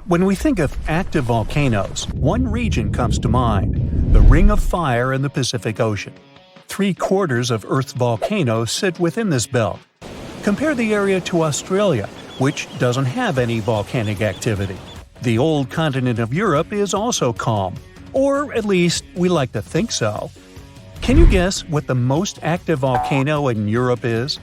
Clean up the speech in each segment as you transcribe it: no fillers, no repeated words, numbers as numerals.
When we think of active volcanoes, one region comes to mind: the Ring of Fire in the Pacific Ocean. 3/4 of Earth's volcanoes sit within this belt. Compare the area to Australia, which doesn't have any volcanic activity. The old continent of Europe is also calm, or at least we like to think so. Can you guess what the most active volcano in Europe is?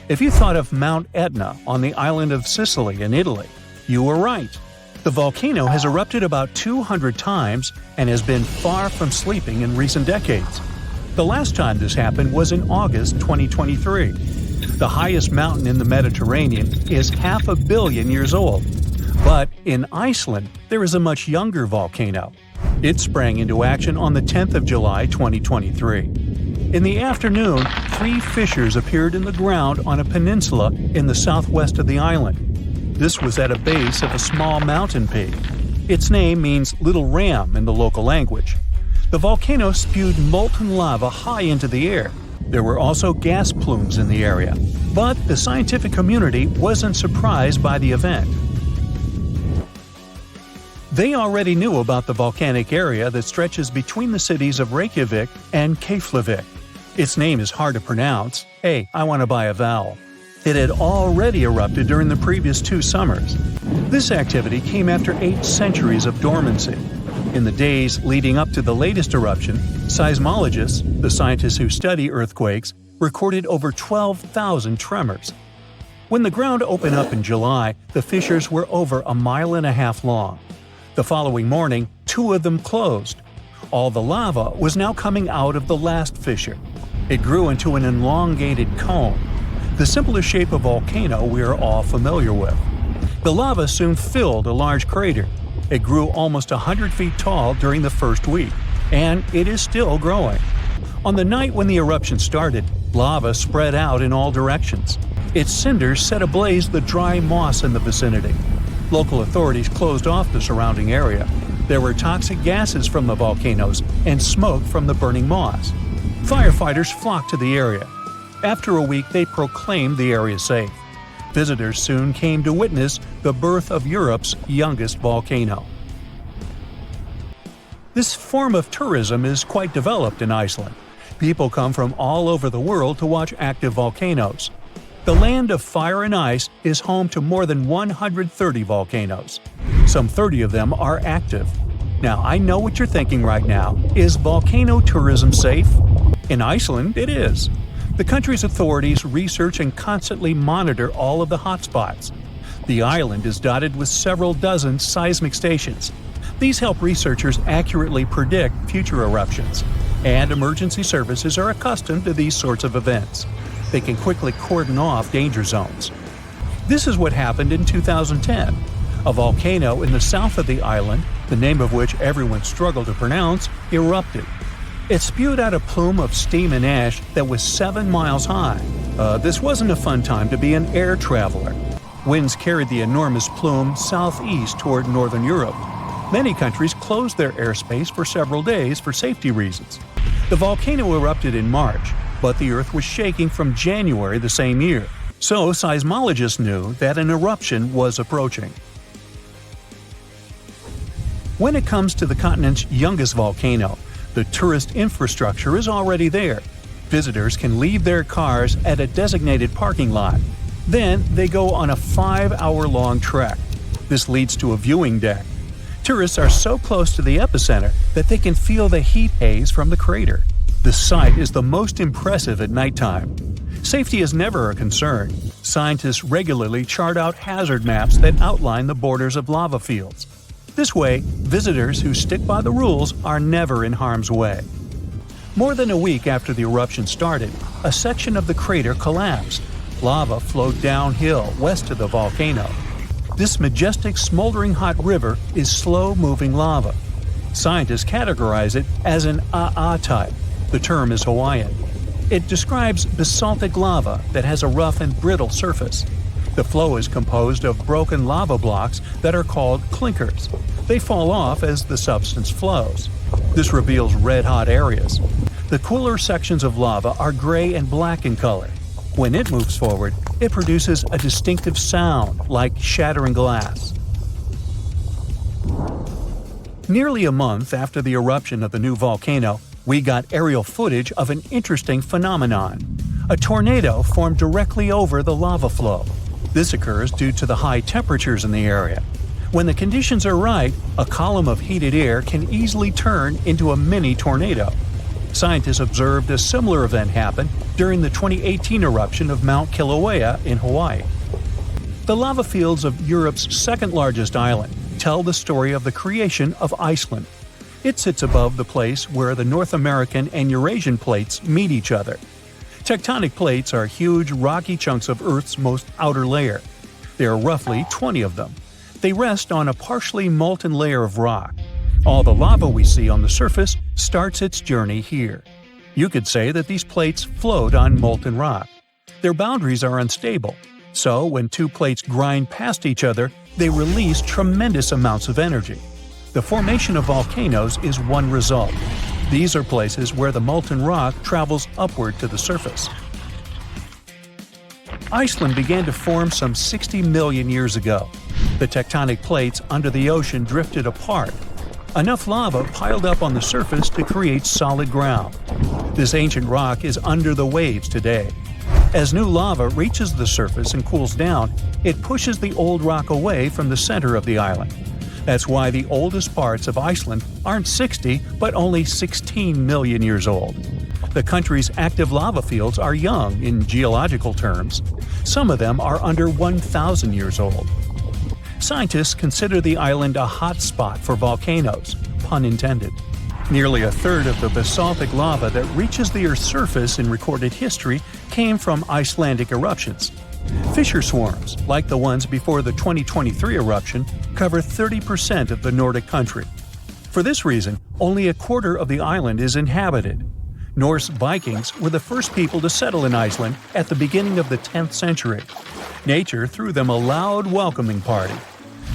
If you thought of Mount Etna on the island of Sicily in Italy, you were right. The volcano has erupted about 200 times and has been far from sleeping in recent decades. The last time this happened was in August 2023. The highest mountain in the Mediterranean is 500 million years old. But in Iceland, there is a much younger volcano. It sprang into action on the 10th of July 2023. In the afternoon, 3 fissures appeared in the ground on a peninsula in the southwest of the island. This was at a base of a small mountain peak. Its name means Little Ram in the local language. The volcano spewed molten lava high into the air. There were also gas plumes in the area. But the scientific community wasn't surprised by the event. They already knew about the volcanic area that stretches between the cities of Reykjavik and Keflavik. Its name is hard to pronounce. Hey, I want to buy a vowel. It had already erupted during the previous 2 summers. This activity came after 8 centuries of dormancy. In the days leading up to the latest eruption, seismologists, the scientists who study earthquakes, recorded over 12,000 tremors. When the ground opened up in July, the fissures were over 1.5 miles long. The following morning, 2 of them closed. All the lava was now coming out of the last fissure. It grew into an elongated cone, the simplest shape of volcano we are all familiar with. The lava soon filled a large crater. It grew almost 100 feet tall during the first week, and it is still growing. On the night when the eruption started, lava spread out in all directions. Its cinders set ablaze the dry moss in the vicinity. Local authorities closed off the surrounding area. There were toxic gases from the volcanoes and smoke from the burning moss. Firefighters flocked to the area. After a week, they proclaimed the area safe. Visitors soon came to witness the birth of Europe's youngest volcano. This form of tourism is quite developed in Iceland. People come from all over the world to watch active volcanoes. The land of fire and ice is home to more than 130 volcanoes. Some 30 of them are active. Now, I know what you're thinking right now. Is volcano tourism safe? In Iceland, it is. The country's authorities research and constantly monitor all of the hotspots. The island is dotted with several dozen seismic stations. These help researchers accurately predict future eruptions, and emergency services are accustomed to these sorts of events. They can quickly cordon off danger zones. This is what happened in 2010. A volcano in the south of the island, the name of which everyone struggled to pronounce, erupted. It spewed out a plume of steam and ash that was 7 miles high. This wasn't a fun time to be an air traveler. Winds carried the enormous plume southeast toward northern Europe. Many countries closed their airspace for several days for safety reasons. The volcano erupted in March, but the Earth was shaking from January the same year, so seismologists knew that an eruption was approaching. When it comes to the continent's youngest volcano, the tourist infrastructure is already there. Visitors can leave their cars at a designated parking lot. Then they go on a 5-hour-long trek. This leads to a viewing deck. Tourists are so close to the epicenter that they can feel the heat haze from the crater. The sight is the most impressive at nighttime. Safety is never a concern. Scientists regularly chart out hazard maps that outline the borders of lava fields. This way, visitors who stick by the rules are never in harm's way. More than a week after the eruption started, a section of the crater collapsed. Lava flowed downhill west of the volcano. This majestic smoldering hot river is slow-moving lava. Scientists categorize it as an AA type. The term is Hawaiian. It describes basaltic lava that has a rough and brittle surface. The flow is composed of broken lava blocks that are called clinkers. They fall off as the substance flows. This reveals red-hot areas. The cooler sections of lava are gray and black in color. When it moves forward, it produces a distinctive sound like shattering glass. Nearly a month after the eruption of the new volcano, we got aerial footage of an interesting phenomenon. A tornado formed directly over the lava flow. This occurs due to the high temperatures in the area. When the conditions are right, a column of heated air can easily turn into a mini tornado. Scientists observed a similar event happen during the 2018 eruption of Mount Kilauea in Hawaii. The lava fields of Europe's second-largest island tell the story of the creation of Iceland. It sits above the place where the North American and Eurasian plates meet each other. Tectonic plates are huge rocky chunks of Earth's most outer layer. There are roughly 20 of them. They rest on a partially molten layer of rock. All the lava we see on the surface starts its journey here. You could say that these plates float on molten rock. Their boundaries are unstable, so when two plates grind past each other, they release tremendous amounts of energy. The formation of volcanoes is one result. These are places where the molten rock travels upward to the surface. Iceland began to form some 60 million years ago. The tectonic plates under the ocean drifted apart. Enough lava piled up on the surface to create solid ground. This ancient rock is under the waves today. As new lava reaches the surface and cools down, it pushes the old rock away from the center of the island. That's why the oldest parts of Iceland aren't 60 but only 16 million years old. The country's active lava fields are young in geological terms. Some of them are under 1,000 years old. Scientists consider the island a hot spot for volcanoes, pun intended. Nearly a third of the basaltic lava that reaches the Earth's surface in recorded history came from Icelandic eruptions. Fissure swarms, like the ones before the 2023 eruption, cover 30% of the Nordic country. For this reason, only a quarter of the island is inhabited. Norse Vikings were the first people to settle in Iceland at the beginning of the 10th century. Nature threw them a loud welcoming party.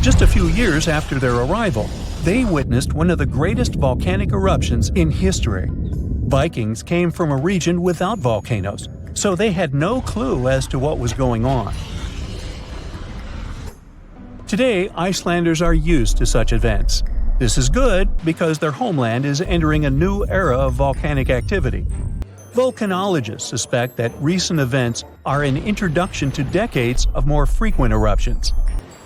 Just a few years after their arrival, they witnessed one of the greatest volcanic eruptions in history. Vikings came from a region without volcanoes, so they had no clue as to what was going on. Today, Icelanders are used to such events. This is good because their homeland is entering a new era of volcanic activity. Volcanologists suspect that recent events are an introduction to decades of more frequent eruptions.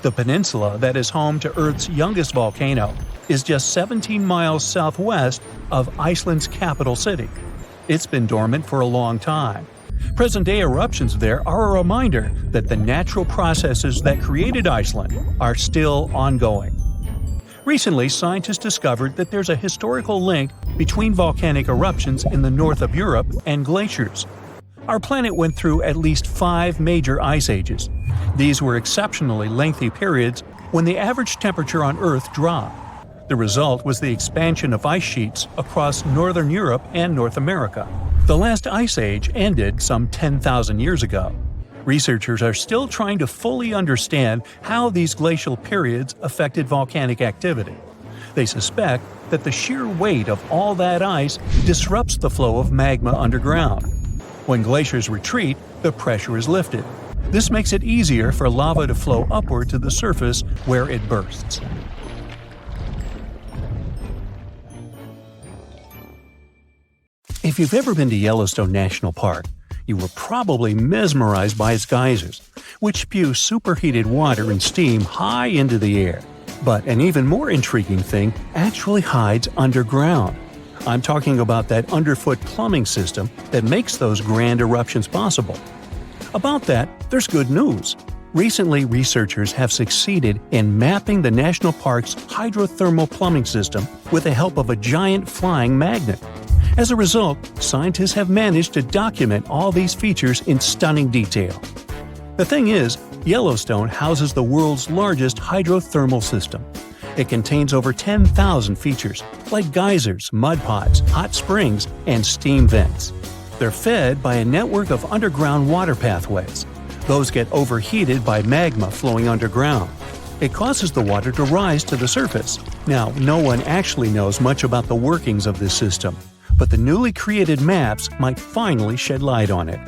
The peninsula that is home to Earth's youngest volcano is just 17 miles southwest of Iceland's capital city. It's been dormant for a long time. Present-day eruptions there are a reminder that the natural processes that created Iceland are still ongoing. Recently, scientists discovered that there's a historical link between volcanic eruptions in the north of Europe and glaciers. Our planet went through at least 5 major ice ages. These were exceptionally lengthy periods when the average temperature on Earth dropped. The result was the expansion of ice sheets across northern Europe and North America. The last ice age ended some 10,000 years ago. Researchers are still trying to fully understand how these glacial periods affected volcanic activity. They suspect that the sheer weight of all that ice disrupts the flow of magma underground. When glaciers retreat, the pressure is lifted. This makes it easier for lava to flow upward to the surface where it bursts. If you've ever been to Yellowstone National Park, you were probably mesmerized by its geysers, which spew superheated water and steam high into the air. But an even more intriguing thing actually hides underground. I'm talking about that underfoot plumbing system that makes those grand eruptions possible. About that, there's good news. Recently, researchers have succeeded in mapping the national park's hydrothermal plumbing system with the help of a giant flying magnet. As a result, scientists have managed to document all these features in stunning detail. The thing is, Yellowstone houses the world's largest hydrothermal system. It contains over 10,000 features, like geysers, mud pots, hot springs, and steam vents. They're fed by a network of underground water pathways. Those get overheated by magma flowing underground. It causes the water to rise to the surface. Now, no one actually knows much about the workings of this system, but the newly created maps might finally shed light on it.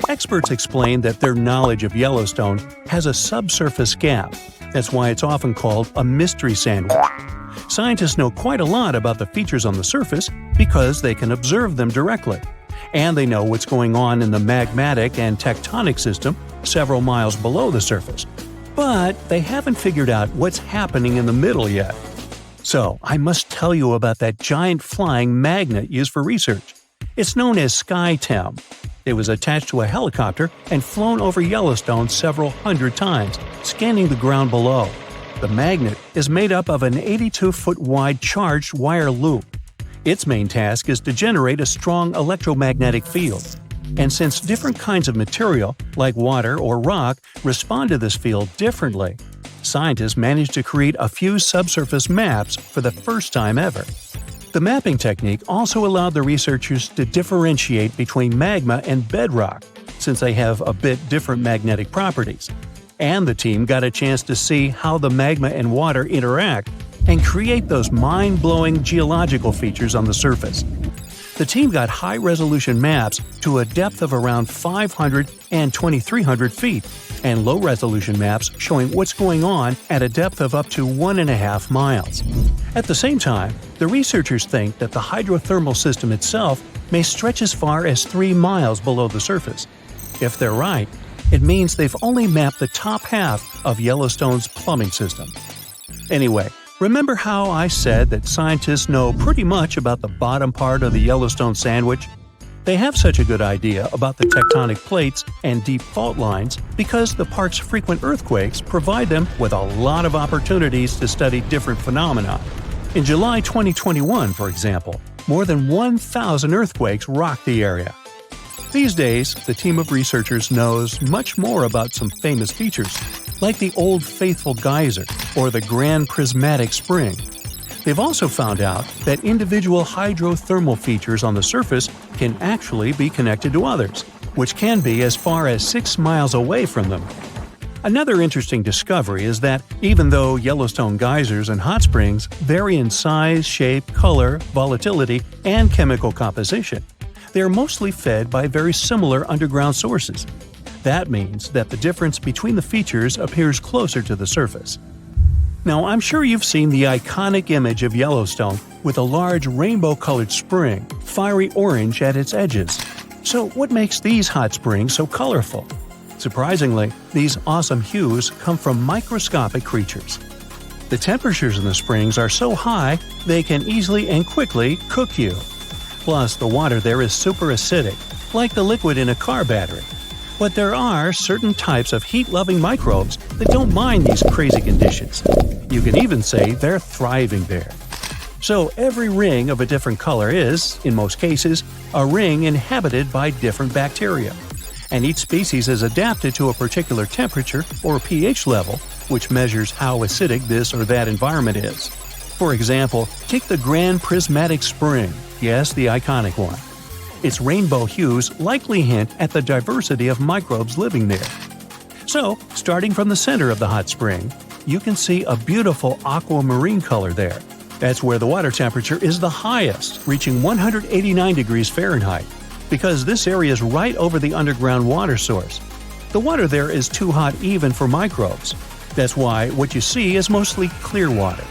Experts explain that their knowledge of Yellowstone has a subsurface gap. That's why it's often called a mystery sandwich. Scientists know quite a lot about the features on the surface because they can observe them directly. And they know what's going on in the magmatic and tectonic system several miles below the surface. But they haven't figured out what's happening in the middle yet. So, I must tell you about that giant flying magnet used for research. It's known as SkyTem. It was attached to a helicopter and flown over Yellowstone several hundred times, scanning the ground below. The magnet is made up of an 82-foot wide charged wire loop. Its main task is to generate a strong electromagnetic field. And since different kinds of material, like water or rock, respond to this field differently, scientists managed to create a few subsurface maps for the first time ever. The mapping technique also allowed the researchers to differentiate between magma and bedrock, since they have a bit different magnetic properties. And the team got a chance to see how the magma and water interact and create those mind-blowing geological features on the surface. The team got high-resolution maps to a depth of around 500 and 2,300 feet, and low-resolution maps showing what's going on at a depth of up to 1.5 miles. At the same time, the researchers think that the hydrothermal system itself may stretch as far as 3 miles below the surface. If they're right, it means they've only mapped the top half of Yellowstone's plumbing system. Anyway, remember how I said that scientists know pretty much about the bottom part of the Yellowstone sandwich? They have such a good idea about the tectonic plates and deep fault lines because the park's frequent earthquakes provide them with a lot of opportunities to study different phenomena. In July 2021, for example, more than 1,000 earthquakes rocked the area. These days, the team of researchers knows much more about some famous features, like the Old Faithful Geyser or the Grand Prismatic Spring. They've also found out that individual hydrothermal features on the surface can actually be connected to others, which can be as far as 6 miles away from them. Another interesting discovery is that even though Yellowstone geysers and hot springs vary in size, shape, color, volatility, and chemical composition, they are mostly fed by very similar underground sources. That means that the difference between the features appears closer to the surface. Now, I'm sure you've seen the iconic image of Yellowstone with a large rainbow-colored spring, fiery orange at its edges. So what makes these hot springs so colorful? Surprisingly, these awesome hues come from microscopic creatures. The temperatures in the springs are so high they can easily and quickly cook you. Plus, the water there is super acidic, like the liquid in a car battery. But there are certain types of heat-loving microbes that don't mind these crazy conditions. You can even say they're thriving there. So every ring of a different color is, in most cases, a ring inhabited by different bacteria. And each species is adapted to a particular temperature or pH level, which measures how acidic this or that environment is. For example, take the Grand Prismatic Spring, yes, the iconic one. Its rainbow hues likely hint at the diversity of microbes living there. So, starting from the center of the hot spring, you can see a beautiful aquamarine color there. That's where the water temperature is the highest, reaching 189 degrees Fahrenheit, because this area is right over the underground water source. The water there is too hot even for microbes. That's why what you see is mostly clear water.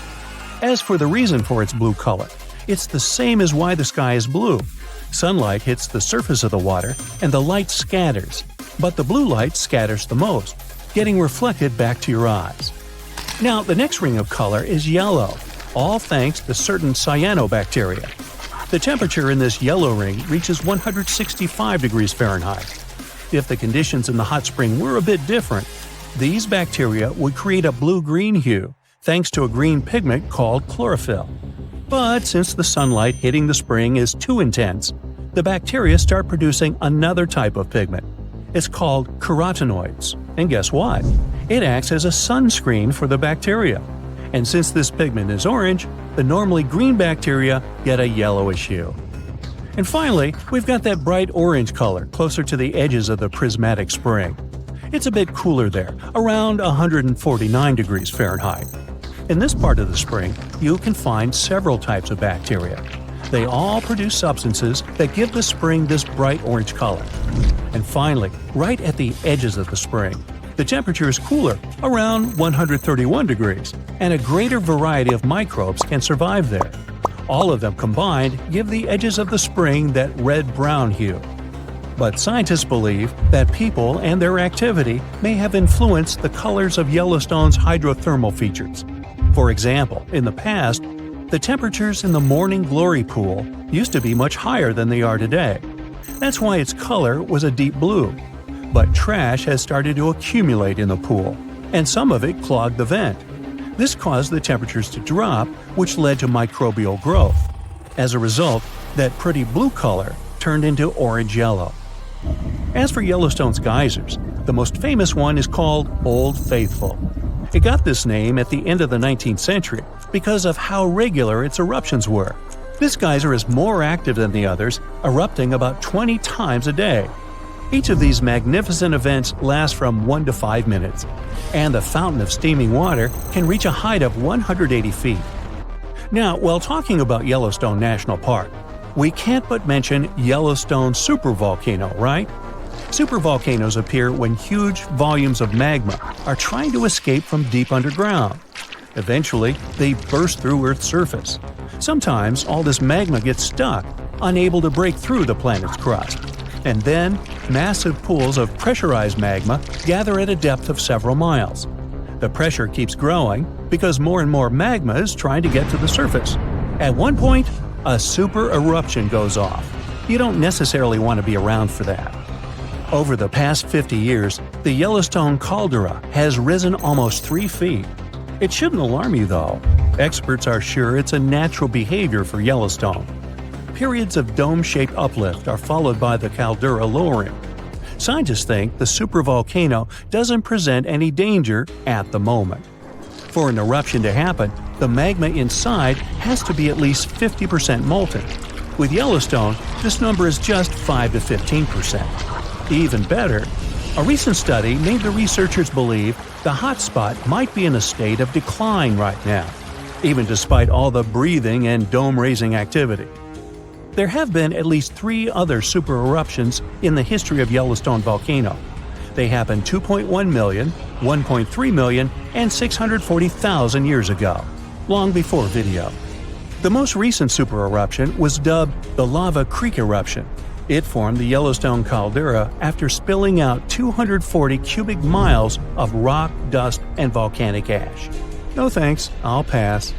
As for the reason for its blue color, it's the same as why the sky is blue. Sunlight hits the surface of the water and the light scatters, but the blue light scatters the most, getting reflected back to your eyes. Now, the next ring of color is yellow, all thanks to certain cyanobacteria. The temperature in this yellow ring reaches 165 degrees Fahrenheit. If the conditions in the hot spring were a bit different, these bacteria would create a blue-green hue, thanks to a green pigment called chlorophyll. But since the sunlight hitting the spring is too intense, the bacteria start producing another type of pigment. It's called carotenoids. And guess what? It acts as a sunscreen for the bacteria. And since this pigment is orange, the normally green bacteria get a yellowish hue. And finally, we've got that bright orange color closer to the edges of the prismatic spring. It's a bit cooler there, around 149 degrees Fahrenheit. In this part of the spring, you can find several types of bacteria. They all produce substances that give the spring this bright orange color. And finally, right at the edges of the spring, The temperature is cooler, around 131 degrees, and a greater variety of microbes can survive there. All of them combined give the edges of the spring that red-brown hue. But scientists believe that people and their activity may have influenced the colors of Yellowstone's hydrothermal features. For example, in the past, the temperatures in the Morning Glory pool used to be much higher than they are today. That's why its color was a deep blue. But trash has started to accumulate in the pool, and some of it clogged the vent. This caused the temperatures to drop, which led to microbial growth. As a result, that pretty blue color turned into orange-yellow. As for Yellowstone's geysers, the most famous one is called Old Faithful. It got this name at the end of the 19th century because of how regular its eruptions were. This geyser is more active than the others, erupting about 20 times a day. Each of these magnificent events lasts from 1 to 5 minutes, and the fountain of steaming water can reach a height of 180 feet. Now, while talking about Yellowstone National Park, we can't but mention Yellowstone Supervolcano, right? Supervolcanoes appear when huge volumes of magma are trying to escape from deep underground. Eventually, they burst through Earth's surface. Sometimes all this magma gets stuck, unable to break through the planet's crust. And then, massive pools of pressurized magma gather at a depth of several miles. The pressure keeps growing because more and more magma is trying to get to the surface. At one point, a super eruption goes off. You don't necessarily want to be around for that. Over the past 50 years, the Yellowstone Caldera has risen almost 3 feet. It shouldn't alarm you, though. Experts are sure it's a natural behavior for Yellowstone. Periods of dome-shaped uplift are followed by the caldera lowering. Scientists think the supervolcano doesn't present any danger at the moment. For an eruption to happen, the magma inside has to be at least 50% molten. With Yellowstone, this number is just 5 to 15%. Even better, a recent study made the researchers believe the hotspot might be in a state of decline right now, even despite all the breathing and dome-raising activity. There have been at least 3 other super eruptions in the history of Yellowstone Volcano. They happened 2.1 million, 1.3 million, and 640,000 years ago, long before video. The most recent super eruption was dubbed the Lava Creek Eruption. It formed the Yellowstone Caldera after spilling out 240 cubic miles of rock, dust, and volcanic ash. No thanks, I'll pass.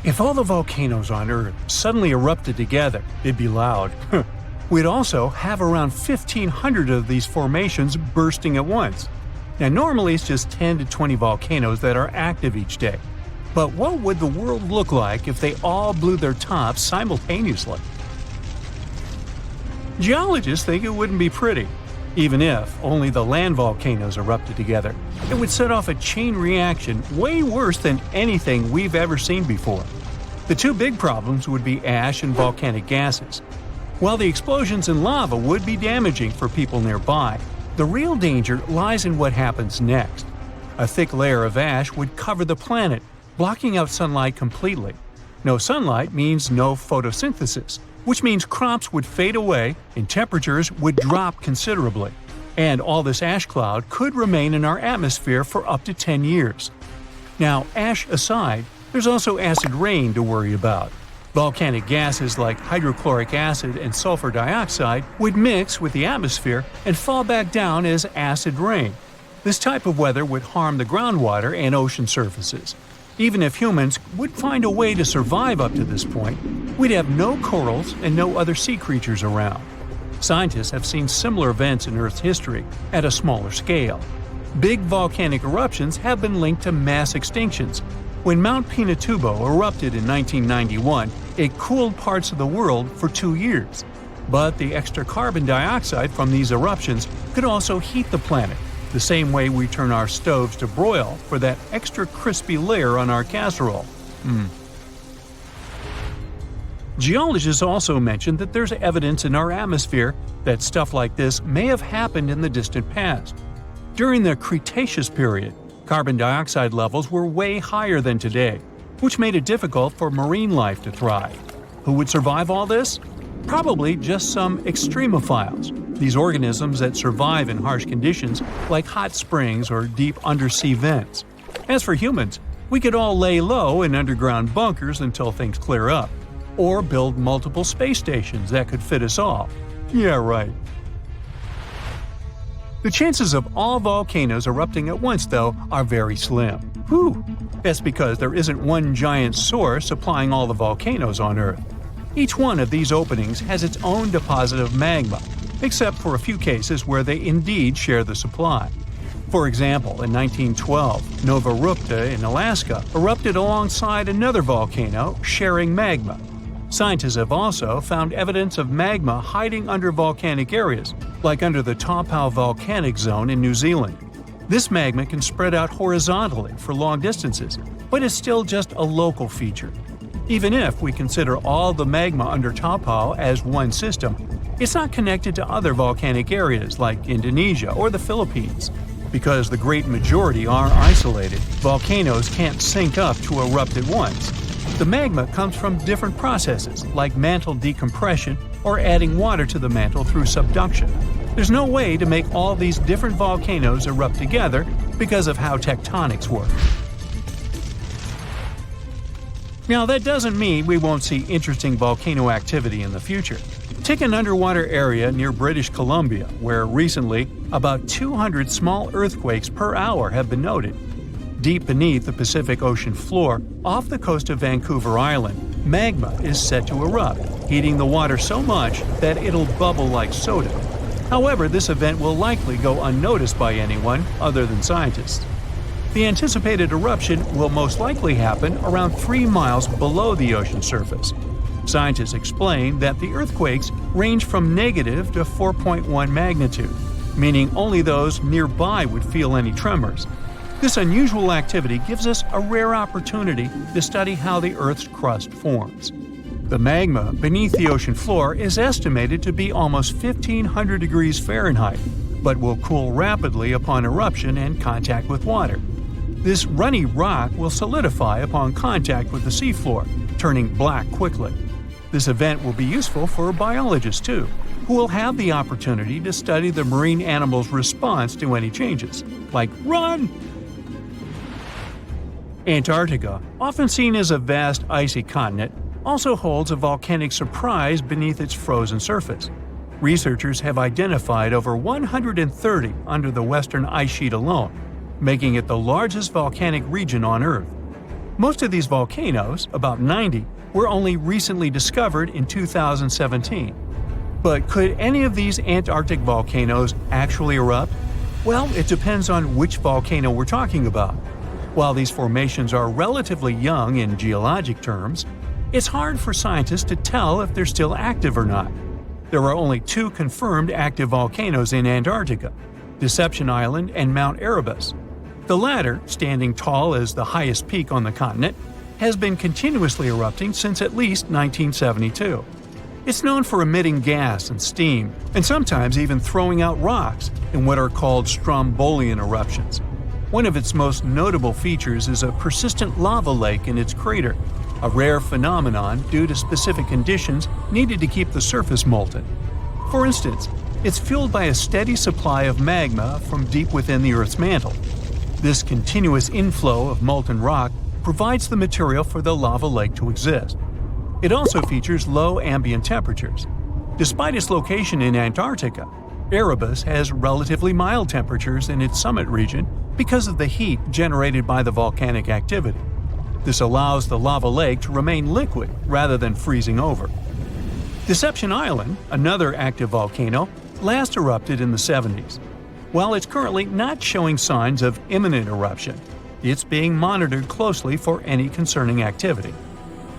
If all the volcanoes on Earth suddenly erupted together, it'd be loud. We'd also have around 1,500 of these formations bursting at once. Now normally it's just 10 to 20 volcanoes that are active each day. But what would the world look like if they all blew their tops simultaneously? Geologists think it wouldn't be pretty. Even if only the land volcanoes erupted together, it would set off a chain reaction way worse than anything we've ever seen before. The 2 big problems would be ash and volcanic gases. While the explosions in lava would be damaging for people nearby, the real danger lies in what happens next. A thick layer of ash would cover the planet, blocking out sunlight completely. No sunlight means no photosynthesis, which means crops would fade away and temperatures would drop considerably. And all this ash cloud could remain in our atmosphere for up to 10 years. Now, ash aside, there's also acid rain to worry about. Volcanic gases like hydrochloric acid and sulfur dioxide would mix with the atmosphere and fall back down as acid rain. This type of weather would harm the groundwater and ocean surfaces. Even if humans would find a way to survive up to this point, we'd have no corals and no other sea creatures around. Scientists have seen similar events in Earth's history at a smaller scale. Big volcanic eruptions have been linked to mass extinctions. When Mount Pinatubo erupted in 1991, it cooled parts of the world for 2 years. But the extra carbon dioxide from these eruptions could also heat the planet, the same way we turn our stoves to broil for that extra crispy layer on our casserole. Geologists also mentioned that there's evidence in our atmosphere that stuff like this may have happened in the distant past. During the Cretaceous period, carbon dioxide levels were way higher than today, which made it difficult for marine life to thrive. Who would survive all this? Probably just some extremophiles, these organisms that survive in harsh conditions like hot springs or deep undersea vents. As for humans, we could all lay low in underground bunkers until things clear up, or build multiple space stations that could fit us all. Yeah, right. The chances of all volcanoes erupting at once, though, are very slim. Whew! That's because there isn't one giant source supplying all the volcanoes on Earth. Each one of these openings has its own deposit of magma, except for a few cases where they indeed share the supply. For example, in 1912, Nova Rupta in Alaska erupted alongside another volcano sharing magma. Scientists have also found evidence of magma hiding under volcanic areas, like under the Taupo volcanic zone in New Zealand. This magma can spread out horizontally for long distances, but is still just a local feature. Even if we consider all the magma under Taupo as one system, it's not connected to other volcanic areas like Indonesia or the Philippines. Because the great majority are isolated, volcanoes can't sync up to erupt at once. The magma comes from different processes, like mantle decompression or adding water to the mantle through subduction. There's no way to make all these different volcanoes erupt together because of how tectonics work. Now, that doesn't mean we won't see interesting volcano activity in the future. Take an underwater area near British Columbia, where recently about 200 small earthquakes per hour have been noted. Deep beneath the Pacific Ocean floor, off the coast of Vancouver Island, magma is set to erupt, heating the water so much that it'll bubble like soda. However, this event will likely go unnoticed by anyone other than scientists. The anticipated eruption will most likely happen around 3 miles below the ocean surface. Scientists explain that the earthquakes range from negative to 4.1 magnitude, meaning only those nearby would feel any tremors. This unusual activity gives us a rare opportunity to study how the Earth's crust forms. The magma beneath the ocean floor is estimated to be almost 1,500 degrees Fahrenheit, but will cool rapidly upon eruption and contact with water. This runny rock will solidify upon contact with the seafloor, turning black quickly. This event will be useful for biologists too, who will have the opportunity to study the marine animals' response to any changes, like run! Antarctica, often seen as a vast icy continent, also holds a volcanic surprise beneath its frozen surface. Researchers have identified over 130 under the western ice sheet alone, making it the largest volcanic region on Earth. Most of these volcanoes, about 90, were only recently discovered in 2017. But could any of these Antarctic volcanoes actually erupt? Well, it depends on which volcano we're talking about. While these formations are relatively young in geologic terms, it's hard for scientists to tell if they're still active or not. There are only 2 confirmed active volcanoes in Antarctica, Deception Island and Mount Erebus. The latter, standing tall as the highest peak on the continent, has been continuously erupting since at least 1972. It's known for emitting gas and steam, and sometimes even throwing out rocks in what are called strombolian eruptions. One of its most notable features is a persistent lava lake in its crater, a rare phenomenon due to specific conditions needed to keep the surface molten. For instance, it's fueled by a steady supply of magma from deep within the Earth's mantle. This continuous inflow of molten rock provides the material for the lava lake to exist. It also features low ambient temperatures. Despite its location in Antarctica, Erebus has relatively mild temperatures in its summit region because of the heat generated by the volcanic activity. This allows the lava lake to remain liquid rather than freezing over. Deception Island, another active volcano, last erupted in the 70s. While it's currently not showing signs of imminent eruption, it's being monitored closely for any concerning activity.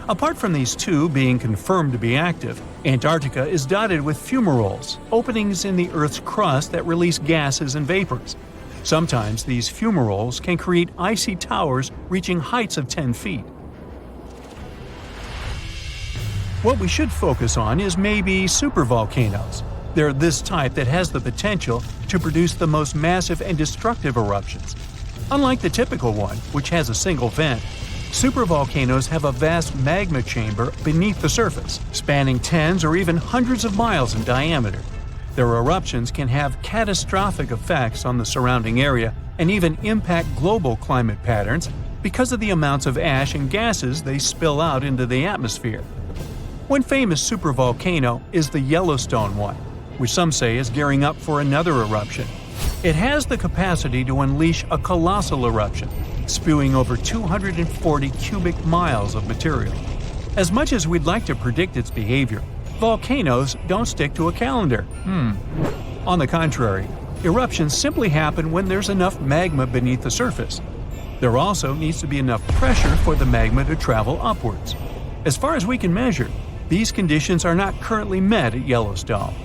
Apart from these 2 being confirmed to be active, Antarctica is dotted with fumaroles, openings in the Earth's crust that release gases and vapors. Sometimes these fumaroles can create icy towers reaching heights of 10 feet. What we should focus on is maybe supervolcanoes. They're this type that has the potential to produce the most massive and destructive eruptions. Unlike the typical one, which has a single vent, Supervolcanoes have a vast magma chamber beneath the surface, spanning tens or even hundreds of miles in diameter. Their eruptions can have catastrophic effects on the surrounding area and even impact global climate patterns because of the amounts of ash and gases they spill out into the atmosphere. One famous supervolcano is the Yellowstone one, which some say is gearing up for another eruption. It has the capacity to unleash a colossal eruption, spewing over 240 cubic miles of material. As much as we'd like to predict its behavior, volcanoes don't stick to a calendar. On the contrary, eruptions simply happen when there's enough magma beneath the surface. There also needs to be enough pressure for the magma to travel upwards. As far as we can measure, these conditions are not currently met at Yellowstone.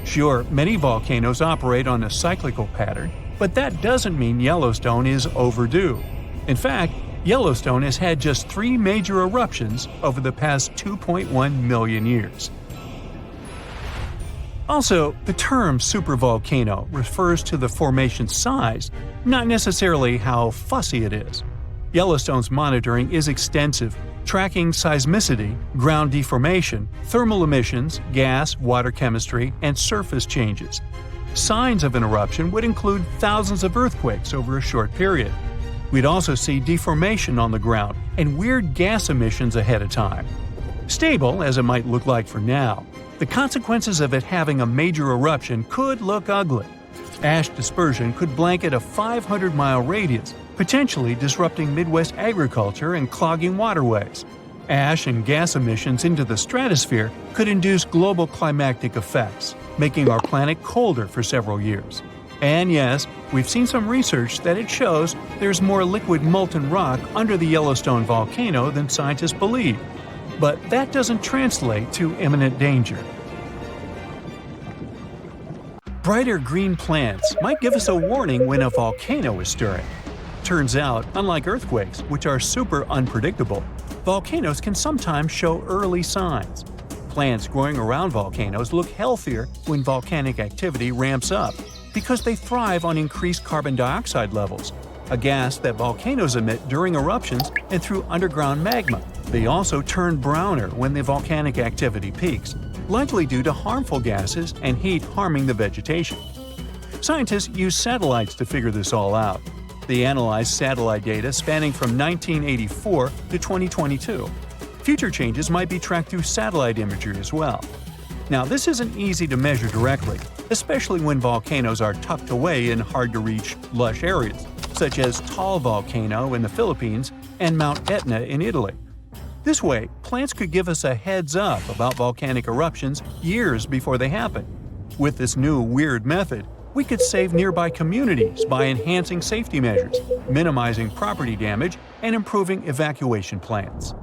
Sure, many volcanoes operate on a cyclical pattern, but that doesn't mean Yellowstone is overdue. In fact, Yellowstone has had just 3 major eruptions over the past 2.1 million years. Also, the term supervolcano refers to the formation's size, not necessarily how fussy it is. Yellowstone's monitoring is extensive, tracking seismicity, ground deformation, thermal emissions, gas, water chemistry, and surface changes. Signs of an eruption would include thousands of earthquakes over a short period. We'd also see deformation on the ground and weird gas emissions ahead of time. Stable, as it might look like for now, the consequences of it having a major eruption could look ugly. Ash dispersion could blanket a 500-mile radius, potentially disrupting Midwest agriculture and clogging waterways. Ash and gas emissions into the stratosphere could induce global climatic effects, making our planet colder for several years. And yes, we've seen some research that it shows there's more liquid molten rock under the Yellowstone volcano than scientists believe. But that doesn't translate to imminent danger. Brighter green plants might give us a warning when a volcano is stirring. Turns out, unlike earthquakes, which are super unpredictable, volcanoes can sometimes show early signs. Plants growing around volcanoes look healthier when volcanic activity ramps up because they thrive on increased carbon dioxide levels, a gas that volcanoes emit during eruptions and through underground magma. They also turn browner when the volcanic activity peaks, likely due to harmful gases and heat harming the vegetation. Scientists use satellites to figure this all out. They analyzed satellite data spanning from 1984 to 2022. Future changes might be tracked through satellite imagery as well. Now, this isn't easy to measure directly, especially when volcanoes are tucked away in hard-to-reach, lush areas, such as Taal Volcano in the Philippines and Mount Etna in Italy. This way, plants could give us a heads up about volcanic eruptions years before they happen. With this new, weird method, we could save nearby communities by enhancing safety measures, minimizing property damage, and improving evacuation plans.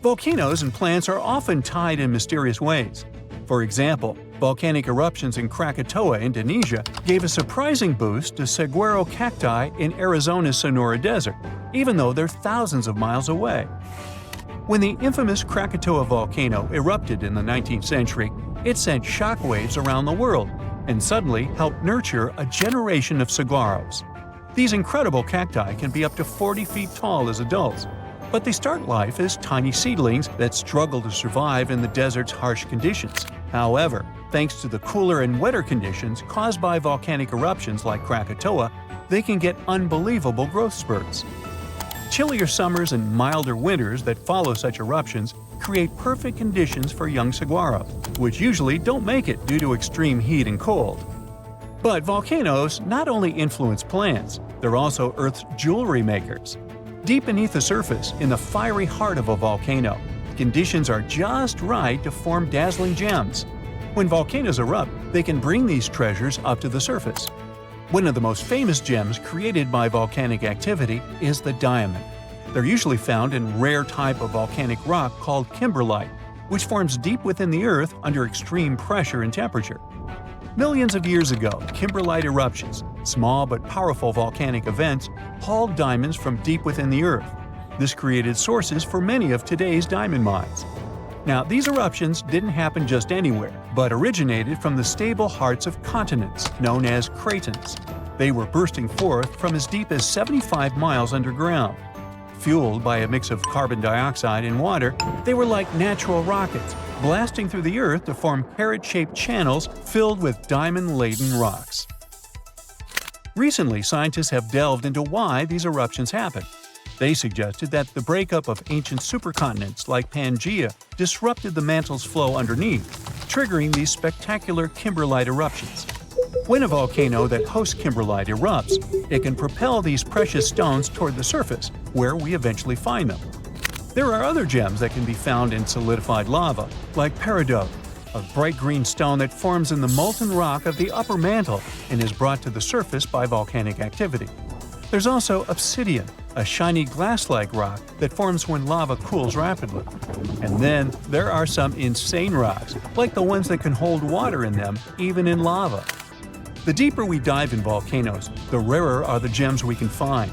Volcanoes and plants are often tied in mysterious ways. For example, volcanic eruptions in Krakatoa, Indonesia, gave a surprising boost to saguaro cacti in Arizona's Sonora Desert, even though they're thousands of miles away. When the infamous Krakatoa volcano erupted in the 19th century, it sent shockwaves around the world and suddenly helped nurture a generation of saguaros. These incredible cacti can be up to 40 feet tall as adults, but they start life as tiny seedlings that struggle to survive in the desert's harsh conditions. However, thanks to the cooler and wetter conditions caused by volcanic eruptions like Krakatoa, they can get unbelievable growth spurts. Chillier summers and milder winters that follow such eruptions create perfect conditions for young saguaros, which usually don't make it due to extreme heat and cold. But volcanoes not only influence plants, they're also Earth's jewelry makers. Deep beneath the surface, in the fiery heart of a volcano, conditions are just right to form dazzling gems. When volcanoes erupt, they can bring these treasures up to the surface. One of the most famous gems created by volcanic activity is the diamond. They're usually found in a rare type of volcanic rock called kimberlite, which forms deep within the Earth under extreme pressure and temperature. Millions of years ago, kimberlite eruptions, small but powerful volcanic events, hauled diamonds from deep within the Earth. This created sources for many of today's diamond mines. Now, these eruptions didn't happen just anywhere, but originated from the stable hearts of continents, known as cratons. They were bursting forth from as deep as 75 miles underground. Fueled by a mix of carbon dioxide and water, they were like natural rockets, blasting through the Earth to form carrot-shaped channels filled with diamond-laden rocks. Recently, scientists have delved into why these eruptions happen. They suggested that the breakup of ancient supercontinents like Pangaea disrupted the mantle's flow underneath, triggering these spectacular kimberlite eruptions. When a volcano that hosts kimberlite erupts, it can propel these precious stones toward the surface, where we eventually find them. There are other gems that can be found in solidified lava, like peridot, a bright green stone that forms in the molten rock of the upper mantle and is brought to the surface by volcanic activity. There's also obsidian, a shiny glass-like rock that forms when lava cools rapidly. And then there are some insane rocks, like the ones that can hold water in them even in lava. The deeper we dive in volcanoes, the rarer are the gems we can find.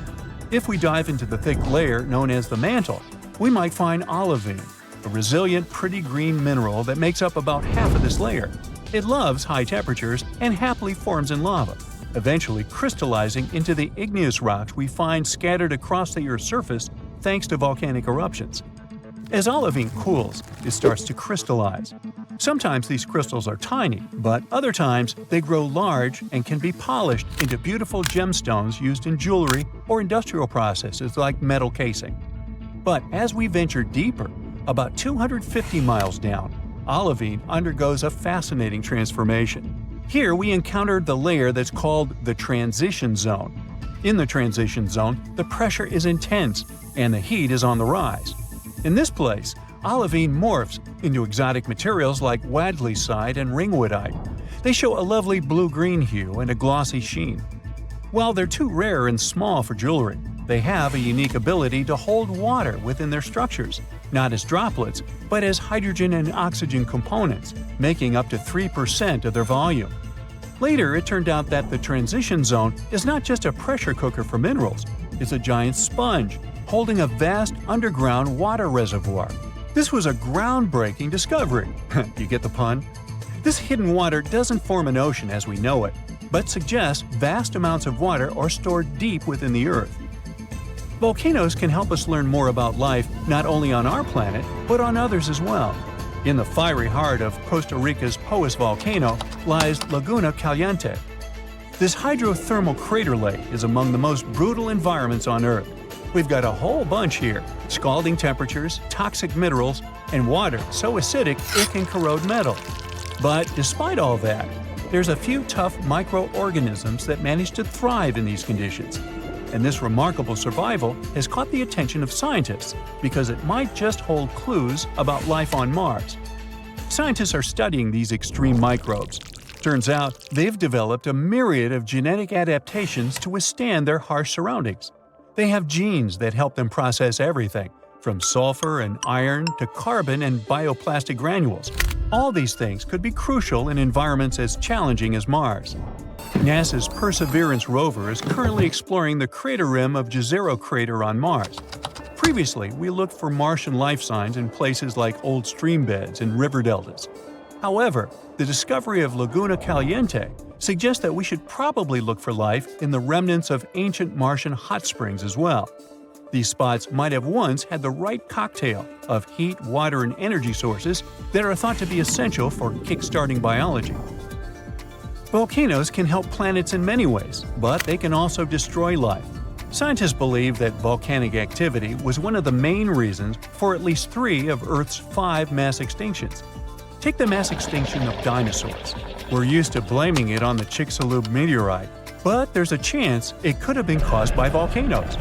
If we dive into the thick layer known as the mantle, we might find olivine, a resilient, pretty green mineral that makes up about half of this layer. It loves high temperatures and happily forms in lava, eventually crystallizing into the igneous rocks we find scattered across the Earth's surface thanks to volcanic eruptions. As olivine cools, it starts to crystallize. Sometimes these crystals are tiny, but other times they grow large and can be polished into beautiful gemstones used in jewelry or industrial processes like metal casing. But as we venture deeper, about 250 miles down, olivine undergoes a fascinating transformation. Here we encountered the layer that's called the transition zone. In the transition zone, the pressure is intense and the heat is on the rise. In this place, olivine morphs into exotic materials like wadleyside and ringwoodite. They show a lovely blue-green hue and a glossy sheen. While they're too rare and small for jewelry, they have a unique ability to hold water within their structures, not as droplets, but as hydrogen and oxygen components, making up to 3% of their volume. Later, it turned out that the transition zone is not just a pressure cooker for minerals, it's a giant sponge, holding a vast underground water reservoir. This was a groundbreaking discovery. You get the pun? This hidden water doesn't form an ocean as we know it, but suggests vast amounts of water are stored deep within the Earth. Volcanoes can help us learn more about life not only on our planet, but on others as well. In the fiery heart of Costa Rica's Poas volcano lies Laguna Caliente. This hydrothermal crater lake is among the most brutal environments on Earth. We've got a whole bunch here: scalding temperatures, toxic minerals, and water so acidic it can corrode metal. But despite all that, there's a few tough microorganisms that manage to thrive in these conditions. And this remarkable survival has caught the attention of scientists because it might just hold clues about life on Mars. Scientists are studying these extreme microbes. Turns out they've developed a myriad of genetic adaptations to withstand their harsh surroundings. They have genes that help them process everything, from sulfur and iron to carbon and bioplastic granules. All these things could be crucial in environments as challenging as Mars. NASA's Perseverance rover is currently exploring the crater rim of Jezero crater on Mars. Previously, we looked for Martian life signs in places like old stream beds and river deltas. However, the discovery of Laguna Caliente suggests that we should probably look for life in the remnants of ancient Martian hot springs as well. These spots might have once had the right cocktail of heat, water, and energy sources that are thought to be essential for kickstarting biology. Volcanoes can help planets in many ways, but they can also destroy life. Scientists believe that volcanic activity was one of the main reasons for at least 3 of Earth's 5 mass extinctions. Take the mass extinction of dinosaurs. We're used to blaming it on the Chicxulub meteorite, but there's a chance it could have been caused by volcanoes.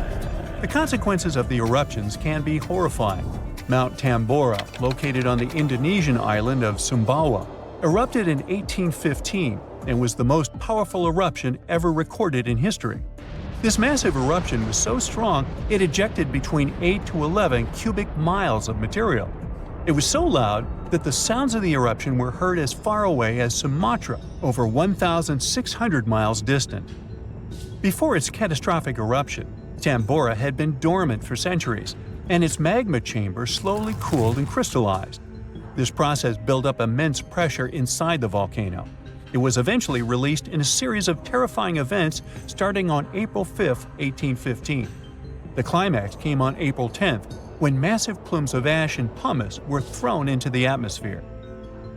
The consequences of the eruptions can be horrifying. Mount Tambora, located on the Indonesian island of Sumbawa, erupted in 1815 and was the most powerful eruption ever recorded in history. This massive eruption was so strong it ejected between 8 to 11 cubic miles of material. It was so loud that the sounds of the eruption were heard as far away as Sumatra, over 1,600 miles distant. Before its catastrophic eruption, Tambora had been dormant for centuries, and its magma chamber slowly cooled and crystallized. This process built up immense pressure inside the volcano. It was eventually released in a series of terrifying events starting on April 5, 1815. The climax came on April 10th, when massive plumes of ash and pumice were thrown into the atmosphere.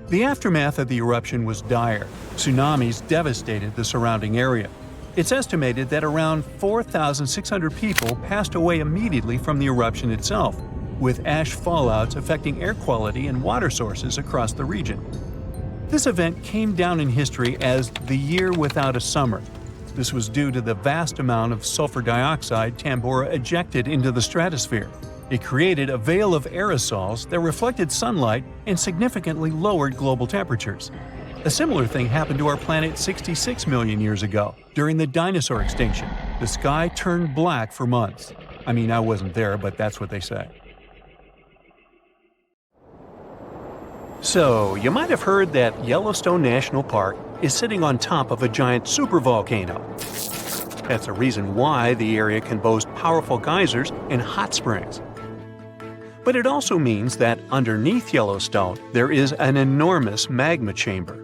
The aftermath of the eruption was dire. Tsunamis devastated the surrounding area. It's estimated that around 4,600 people passed away immediately from the eruption itself, with ash fallouts affecting air quality and water sources across the region. This event came down in history as the year without a summer. This was due to the vast amount of sulfur dioxide Tambora ejected into the stratosphere. It created a veil of aerosols that reflected sunlight and significantly lowered global temperatures. A similar thing happened to our planet 66 million years ago, during the dinosaur extinction. The sky turned black for months. I mean, I wasn't there, but that's what they say. So, you might have heard that Yellowstone National Park is sitting on top of a giant supervolcano. That's a reason why the area can boast powerful geysers and hot springs. But it also means that underneath Yellowstone, there is an enormous magma chamber.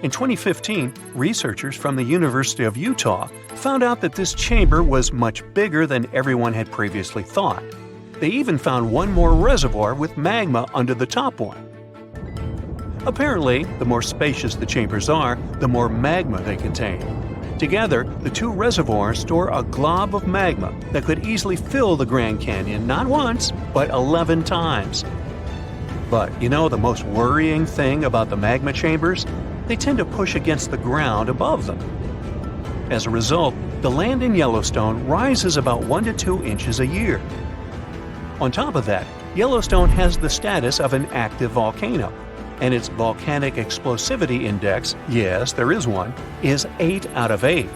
In 2015, researchers from the University of Utah found out that this chamber was much bigger than everyone had previously thought. They even found one more reservoir with magma under the top one. Apparently, the more spacious the chambers are, the more magma they contain. Together, the two reservoirs store a glob of magma that could easily fill the Grand Canyon not once, but 11 times. But you know the most worrying thing about the magma chambers? They tend to push against the ground above them. As a result, the land in Yellowstone rises about 1 to 2 inches a year. On top of that, Yellowstone has the status of an active volcano, and its volcanic explosivity index, yes, there is one, is 8 out of 8.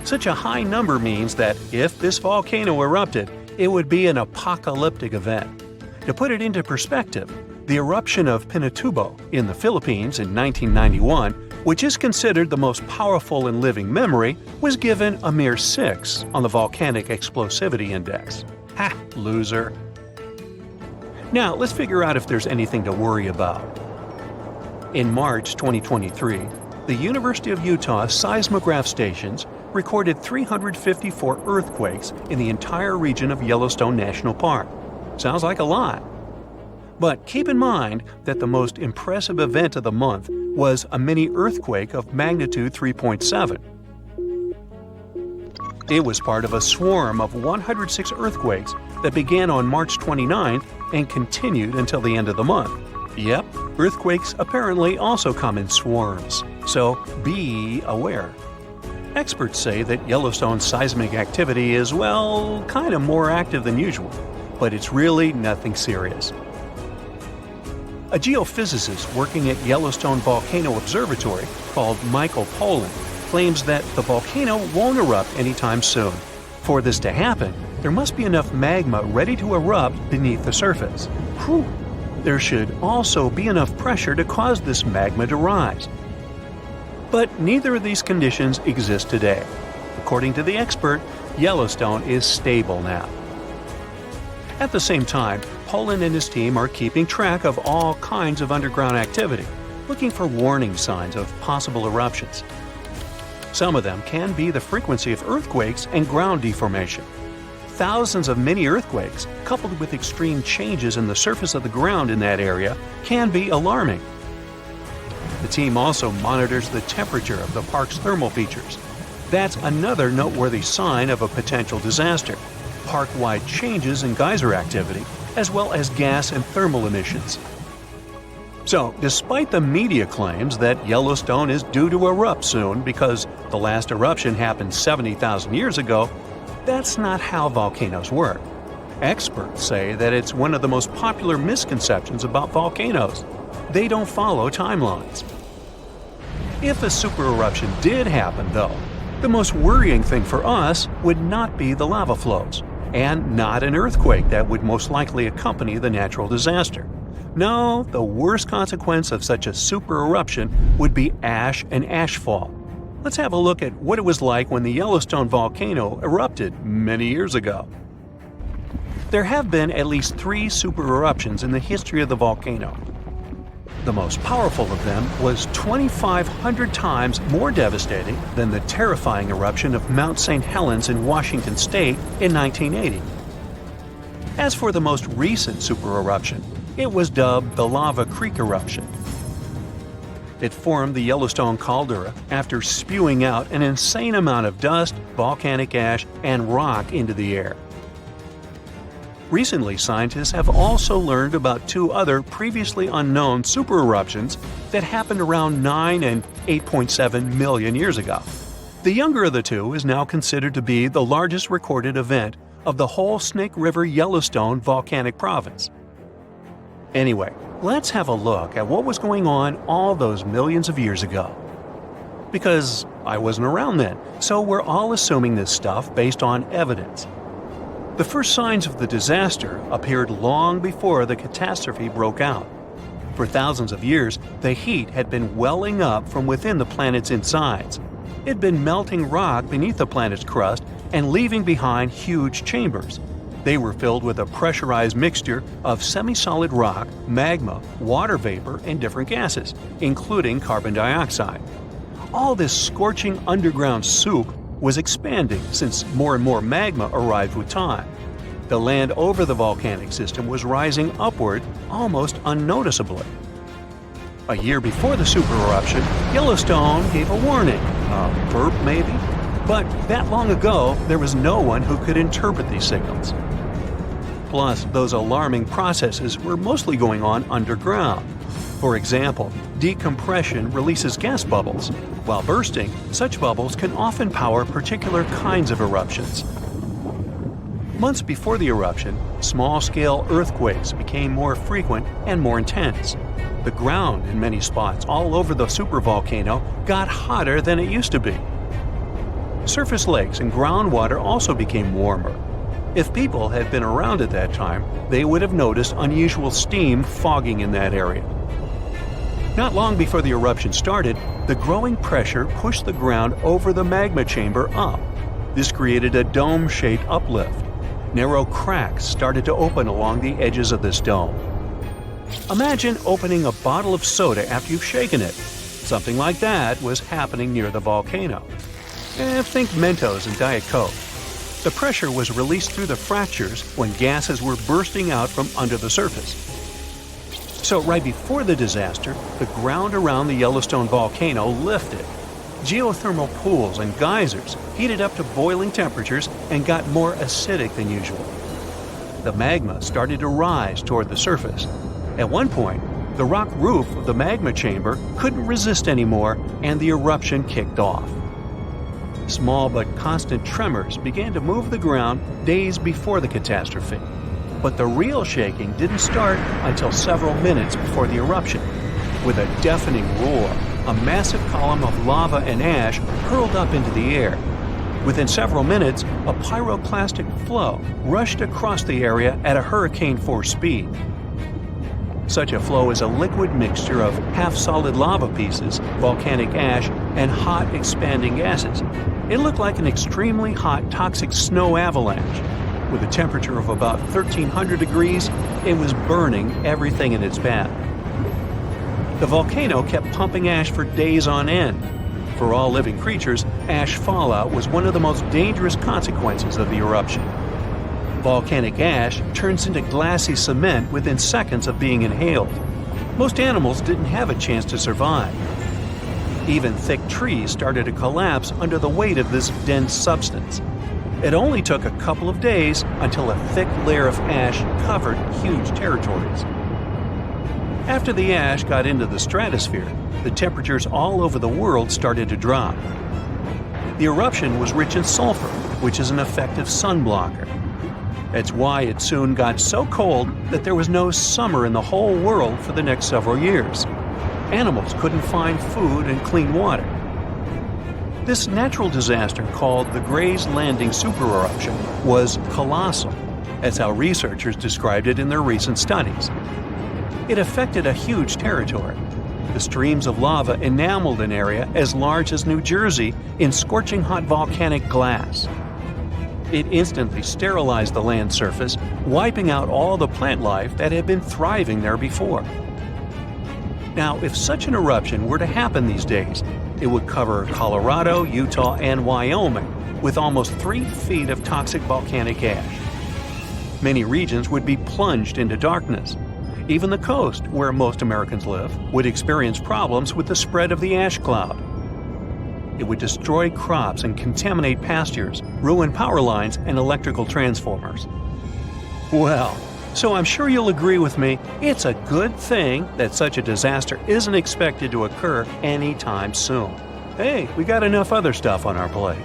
Such a high number means that if this volcano erupted, it would be an apocalyptic event. To put it into perspective, the eruption of Pinatubo in the Philippines in 1991, which is considered the most powerful in living memory, was given a mere 6 on the volcanic explosivity index. Ha, loser. Now, let's figure out if there's anything to worry about. In March 2023, the University of Utah seismograph stations recorded 354 earthquakes in the entire region of Yellowstone National Park. Sounds like a lot. But keep in mind that the most impressive event of the month was a mini earthquake of magnitude 3.7. It was part of a swarm of 106 earthquakes that began on March 29th and continued until the end of the month. Yep, earthquakes apparently also come in swarms, so be aware. Experts say that Yellowstone's seismic activity is, well, kind of more active than usual, but it's really nothing serious. A geophysicist working at Yellowstone Volcano Observatory called Michael Pollan claims that the volcano won't erupt anytime soon. For this to happen, there must be enough magma ready to erupt beneath the surface. Whew. There should also be enough pressure to cause this magma to rise. But neither of these conditions exist today. According to the expert, Yellowstone is stable now. At the same time, Pollan and his team are keeping track of all kinds of underground activity, looking for warning signs of possible eruptions. Some of them can be the frequency of earthquakes and ground deformation. Thousands of mini earthquakes, coupled with extreme changes in the surface of the ground in that area, can be alarming. The team also monitors the temperature of the park's thermal features. That's another noteworthy sign of a potential disaster: park-wide changes in geyser activity, as well as gas and thermal emissions. So, despite the media claims that Yellowstone is due to erupt soon because the last eruption happened 70,000 years ago, that's not how volcanoes work. Experts say that it's one of the most popular misconceptions about volcanoes. They don't follow timelines. If a supereruption did happen, though, the most worrying thing for us would not be the lava flows, and not an earthquake that would most likely accompany the natural disaster. No, the worst consequence of such a supereruption would be ash and ashfall. Let's have a look at what it was like when the Yellowstone volcano erupted many years ago. There have been at least 3 supereruptions in the history of the volcano. The most powerful of them was 2,500 times more devastating than the terrifying eruption of Mount St. Helens in Washington state in 1980. As for the most recent supereruption, it was dubbed the Lava Creek eruption. It formed the Yellowstone Caldera after spewing out an insane amount of dust, volcanic ash, and rock into the air. Recently, scientists have also learned about two other previously unknown supereruptions that happened around 9 and 8.7 million years ago. The younger of the two is now considered to be the largest recorded event of the whole Snake River Yellowstone volcanic province. Anyway, let's have a look at what was going on all those millions of years ago. Because I wasn't around then, so we're all assuming this stuff based on evidence. The first signs of the disaster appeared long before the catastrophe broke out. For thousands of years, the heat had been welling up from within the planet's insides. It had been melting rock beneath the planet's crust and leaving behind huge chambers. They were filled with a pressurized mixture of semi-solid rock, magma, water vapor, and different gases, including carbon dioxide. All this scorching underground soup was expanding since more and more magma arrived with time. The land over the volcanic system was rising upward almost unnoticeably. A year before the supereruption, Yellowstone gave a warning, a burp maybe? But that long ago, there was no one who could interpret these signals. Plus, those alarming processes were mostly going on underground. For example, decompression releases gas bubbles. While bursting, such bubbles can often power particular kinds of eruptions. Months before the eruption, small-scale earthquakes became more frequent and more intense. The ground in many spots all over the supervolcano got hotter than it used to be. Surface lakes and groundwater also became warmer. If people had been around at that time, they would have noticed unusual steam fogging in that area. Not long before the eruption started, the growing pressure pushed the ground over the magma chamber up. This created a dome-shaped uplift. Narrow cracks started to open along the edges of this dome. Imagine opening a bottle of soda after you've shaken it. Something like that was happening near the volcano. Think Mentos and Diet Coke. The pressure was released through the fractures when gases were bursting out from under the surface. So right before the disaster, the ground around the Yellowstone volcano lifted. Geothermal pools and geysers heated up to boiling temperatures and got more acidic than usual. The magma started to rise toward the surface. At one point, the rock roof of the magma chamber couldn't resist anymore and the eruption kicked off. Small but constant tremors began to move the ground days before the catastrophe. But the real shaking didn't start until several minutes before the eruption. With a deafening roar, a massive column of lava and ash hurled up into the air. Within several minutes, a pyroclastic flow rushed across the area at a hurricane-force speed. Such a flow is a liquid mixture of half-solid lava pieces, volcanic ash, and hot expanding gases. It looked like an extremely hot toxic snow avalanche. With a temperature of about 1,300 degrees, it was burning everything in its path. The volcano kept pumping ash for days on end. For all living creatures, ash fallout was one of the most dangerous consequences of the eruption. Volcanic ash turns into glassy cement within seconds of being inhaled. Most animals didn't have a chance to survive. Even thick trees started to collapse under the weight of this dense substance. It only took a couple of days until a thick layer of ash covered huge territories. After the ash got into the stratosphere, the temperatures all over the world started to drop. The eruption was rich in sulfur, which is an effective sunblocker. That's why it soon got so cold that there was no summer in the whole world for the next several years. Animals couldn't find food and clean water. This natural disaster, called the Gray's Landing supereruption, was colossal. That's how researchers described it in their recent studies. It affected a huge territory. The streams of lava enameled an area as large as New Jersey in scorching hot volcanic glass. It instantly sterilized the land surface, wiping out all the plant life that had been thriving there before. Now, if such an eruption were to happen these days, it would cover Colorado, Utah, and Wyoming with almost 3 feet of toxic volcanic ash. Many regions would be plunged into darkness. Even the coast, where most Americans live, would experience problems with the spread of the ash cloud. It would destroy crops and contaminate pastures, ruin power lines and electrical transformers. Well, so I'm sure you'll agree with me, it's a good thing that such a disaster isn't expected to occur anytime soon. Hey, we got enough other stuff on our plate.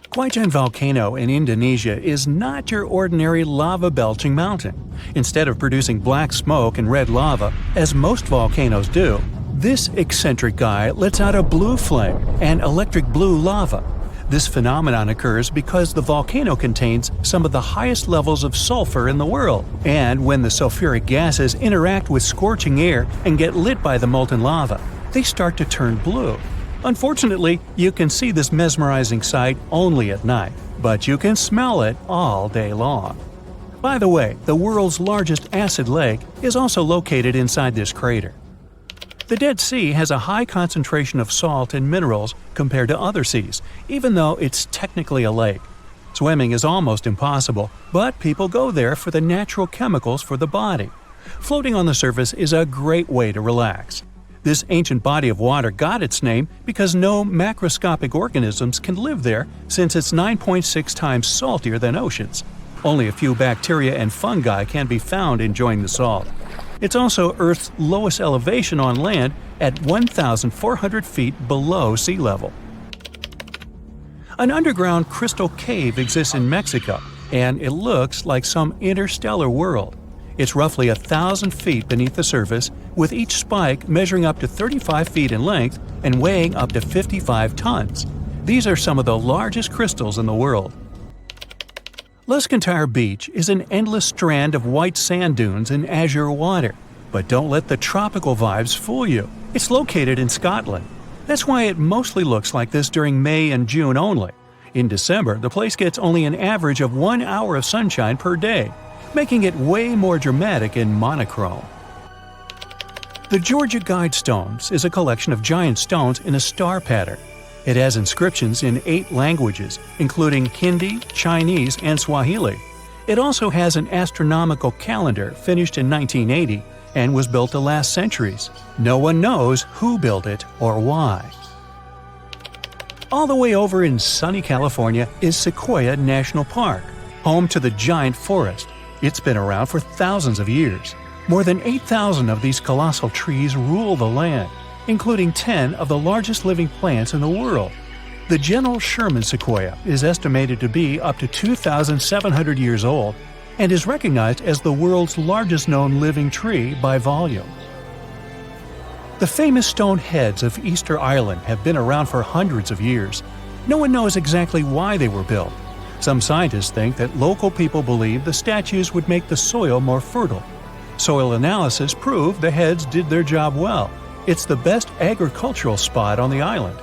Gwajan Volcano in Indonesia is not your ordinary lava-belching mountain. Instead of producing black smoke and red lava, as most volcanoes do, this eccentric guy lets out a blue flame and electric blue lava. This phenomenon occurs because the volcano contains some of the highest levels of sulfur in the world, and when the sulfuric gases interact with scorching air and get lit by the molten lava, they start to turn blue. Unfortunately, you can see this mesmerizing sight only at night, but you can smell it all day long. By the way, the world's largest acid lake is also located inside this crater. The Dead Sea has a high concentration of salt and minerals compared to other seas, even though it's technically a lake. Swimming is almost impossible, but people go there for the natural chemicals for the body. Floating on the surface is a great way to relax. This ancient body of water got its name because no macroscopic organisms can live there since it's 9.6 times saltier than oceans. Only a few bacteria and fungi can be found enjoying the salt. It's also Earth's lowest elevation on land at 1,400 feet below sea level. An underground crystal cave exists in Mexico, and it looks like some interstellar world. It's roughly 1,000 feet beneath the surface, with each spike measuring up to 35 feet in length and weighing up to 55 tons. These are some of the largest crystals in the world. Luscantire Beach is an endless strand of white sand dunes and azure water. But don't let the tropical vibes fool you. It's located in Scotland. That's why it mostly looks like this during May and June only. In December, the place gets only an average of 1 hour of sunshine per day, making it way more dramatic and monochrome. The Georgia Guidestones is a collection of giant stones in a star pattern. It has inscriptions in 8 languages, including Hindi, Chinese, and Swahili. It also has an astronomical calendar finished in 1980 and was built to last centuries. No one knows who built it or why. All the way over in sunny California is Sequoia National Park, home to the giant forest. It's been around for thousands of years. More than 8,000 of these colossal trees rule the land, including 10 of the largest living plants in the world. The General Sherman sequoia is estimated to be up to 2,700 years old and is recognized as the world's largest known living tree by volume. The famous stone heads of Easter Island have been around for hundreds of years. No one knows exactly why they were built. Some scientists think that local people believe the statues would make the soil more fertile. Soil analysis proved the heads did their job well. It's the best agricultural spot on the island.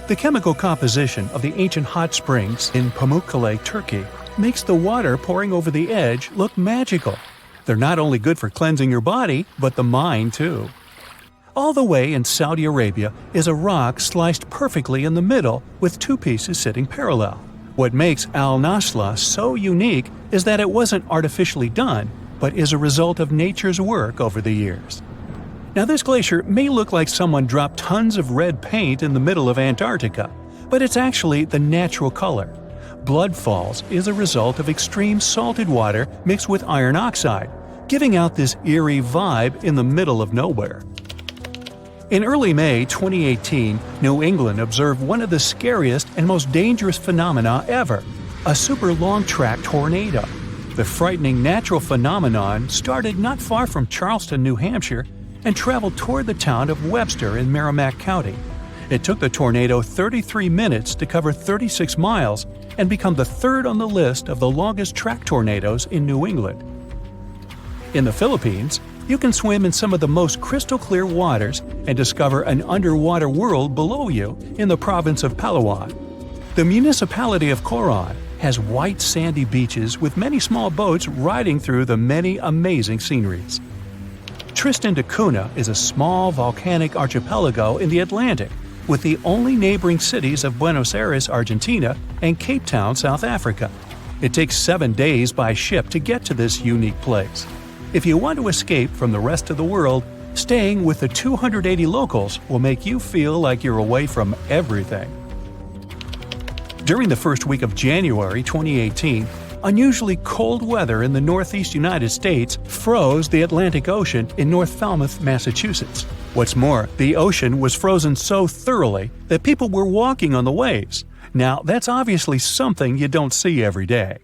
The chemical composition of the ancient hot springs in Pamukkale, Turkey, makes the water pouring over the edge look magical. They're not only good for cleansing your body, but the mind too. All the way in Saudi Arabia is a rock sliced perfectly in the middle with 2 pieces sitting parallel. What makes Al Nasla so unique is that it wasn't artificially done, but is a result of nature's work over the years. Now, this glacier may look like someone dropped tons of red paint in the middle of Antarctica, but it's actually the natural color. Blood Falls is a result of extreme salted water mixed with iron oxide, giving out this eerie vibe in the middle of nowhere. In early May 2018, New England observed one of the scariest and most dangerous phenomena ever, a super long-track tornado. The frightening natural phenomenon started not far from Charleston, New Hampshire, and traveled toward the town of Webster in Merrimack County. It took the tornado 33 minutes to cover 36 miles and become the 3rd on the list of the longest track tornadoes in New England. In the Philippines, you can swim in some of the most crystal-clear waters and discover an underwater world below you in the province of Palawan. The municipality of Coron has white sandy beaches with many small boats riding through the many amazing sceneries. Tristan da Cunha is a small volcanic archipelago in the Atlantic, with the only neighboring cities of Buenos Aires, Argentina, and Cape Town, South Africa. It takes 7 days by ship to get to this unique place. If you want to escape from the rest of the world, staying with the 280 locals will make you feel like you're away from everything. During the first week of January 2018, unusually cold weather in the northeast United States froze the Atlantic Ocean in North Falmouth, Massachusetts. What's more, the ocean was frozen so thoroughly that people were walking on the waves. Now, that's obviously something you don't see every day.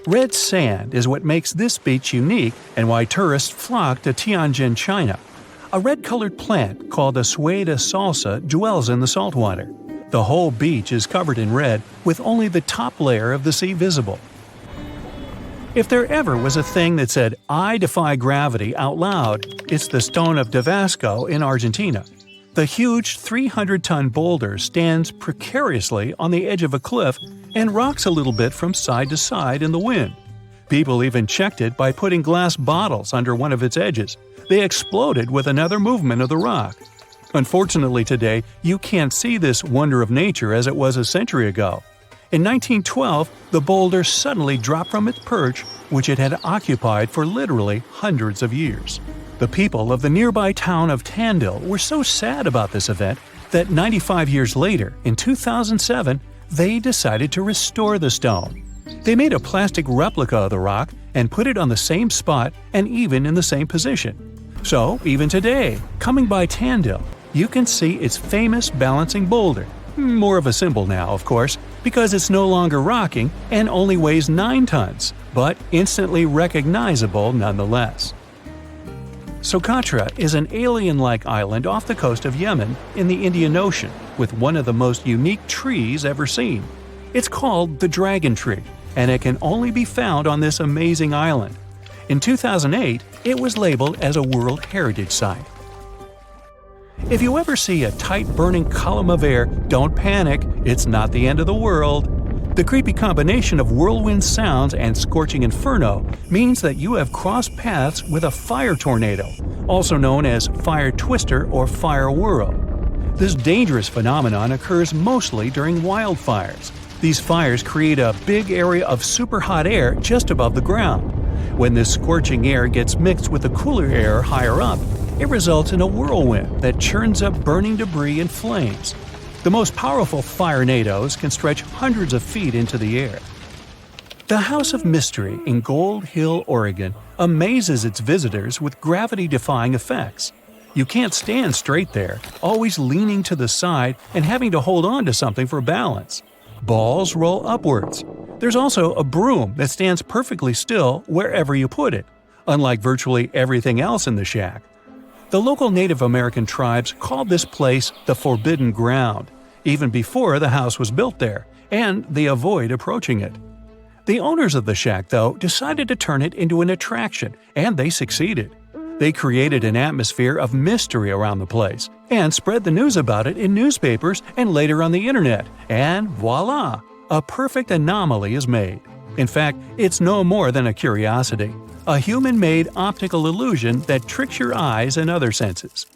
Red sand is what makes this beach unique and why tourists flock to Tianjin, China. A red-colored plant called a Sueda salsa dwells in the saltwater. The whole beach is covered in red, with only the top layer of the sea visible. If there ever was a thing that said, "I defy gravity" out loud, it's the stone of Damasco in Argentina. The huge 300-ton boulder stands precariously on the edge of a cliff and rocks a little bit from side to side in the wind. People even checked it by putting glass bottles under one of its edges. They exploded with another movement of the rock. Unfortunately today, you can't see this wonder of nature as it was a century ago. In 1912, the boulder suddenly dropped from its perch, which it had occupied for literally hundreds of years. The people of the nearby town of Tandil were so sad about this event that 95 years later, in 2007, they decided to restore the stone. They made a plastic replica of the rock and put it on the same spot and even in the same position. So, even today, coming by Tandil, you can see its famous balancing boulder. More of a symbol now, of course, because it's no longer rocking and only weighs 9 tons, but instantly recognizable nonetheless. Socotra is an alien-like island off the coast of Yemen in the Indian Ocean, with one of the most unique trees ever seen. It's called the dragon tree, and it can only be found on this amazing island. In 2008, it was labeled as a World Heritage Site. If you ever see a tight burning column of air, don't panic, it's not the end of the world. The creepy combination of whirlwind sounds and scorching inferno means that you have crossed paths with a fire tornado, also known as fire twister or fire whirl. This dangerous phenomenon occurs mostly during wildfires. These fires create a big area of super hot air just above the ground. When this scorching air gets mixed with the cooler air higher up, it results in a whirlwind that churns up burning debris and flames. The most powerful firenadoes can stretch hundreds of feet into the air. The House of Mystery in Gold Hill, Oregon, amazes its visitors with gravity-defying effects. You can't stand straight there, always leaning to the side and having to hold on to something for balance. Balls roll upwards. There's also a broom that stands perfectly still wherever you put it, unlike virtually everything else in the shack. The local Native American tribes called this place the Forbidden Ground, even before the house was built there, and they avoid approaching it. The owners of the shack, though, decided to turn it into an attraction, and they succeeded. They created an atmosphere of mystery around the place, and spread the news about it in newspapers and later on the internet, and voila! A perfect anomaly is made. In fact, it's no more than a curiosity, a human-made optical illusion that tricks your eyes and other senses.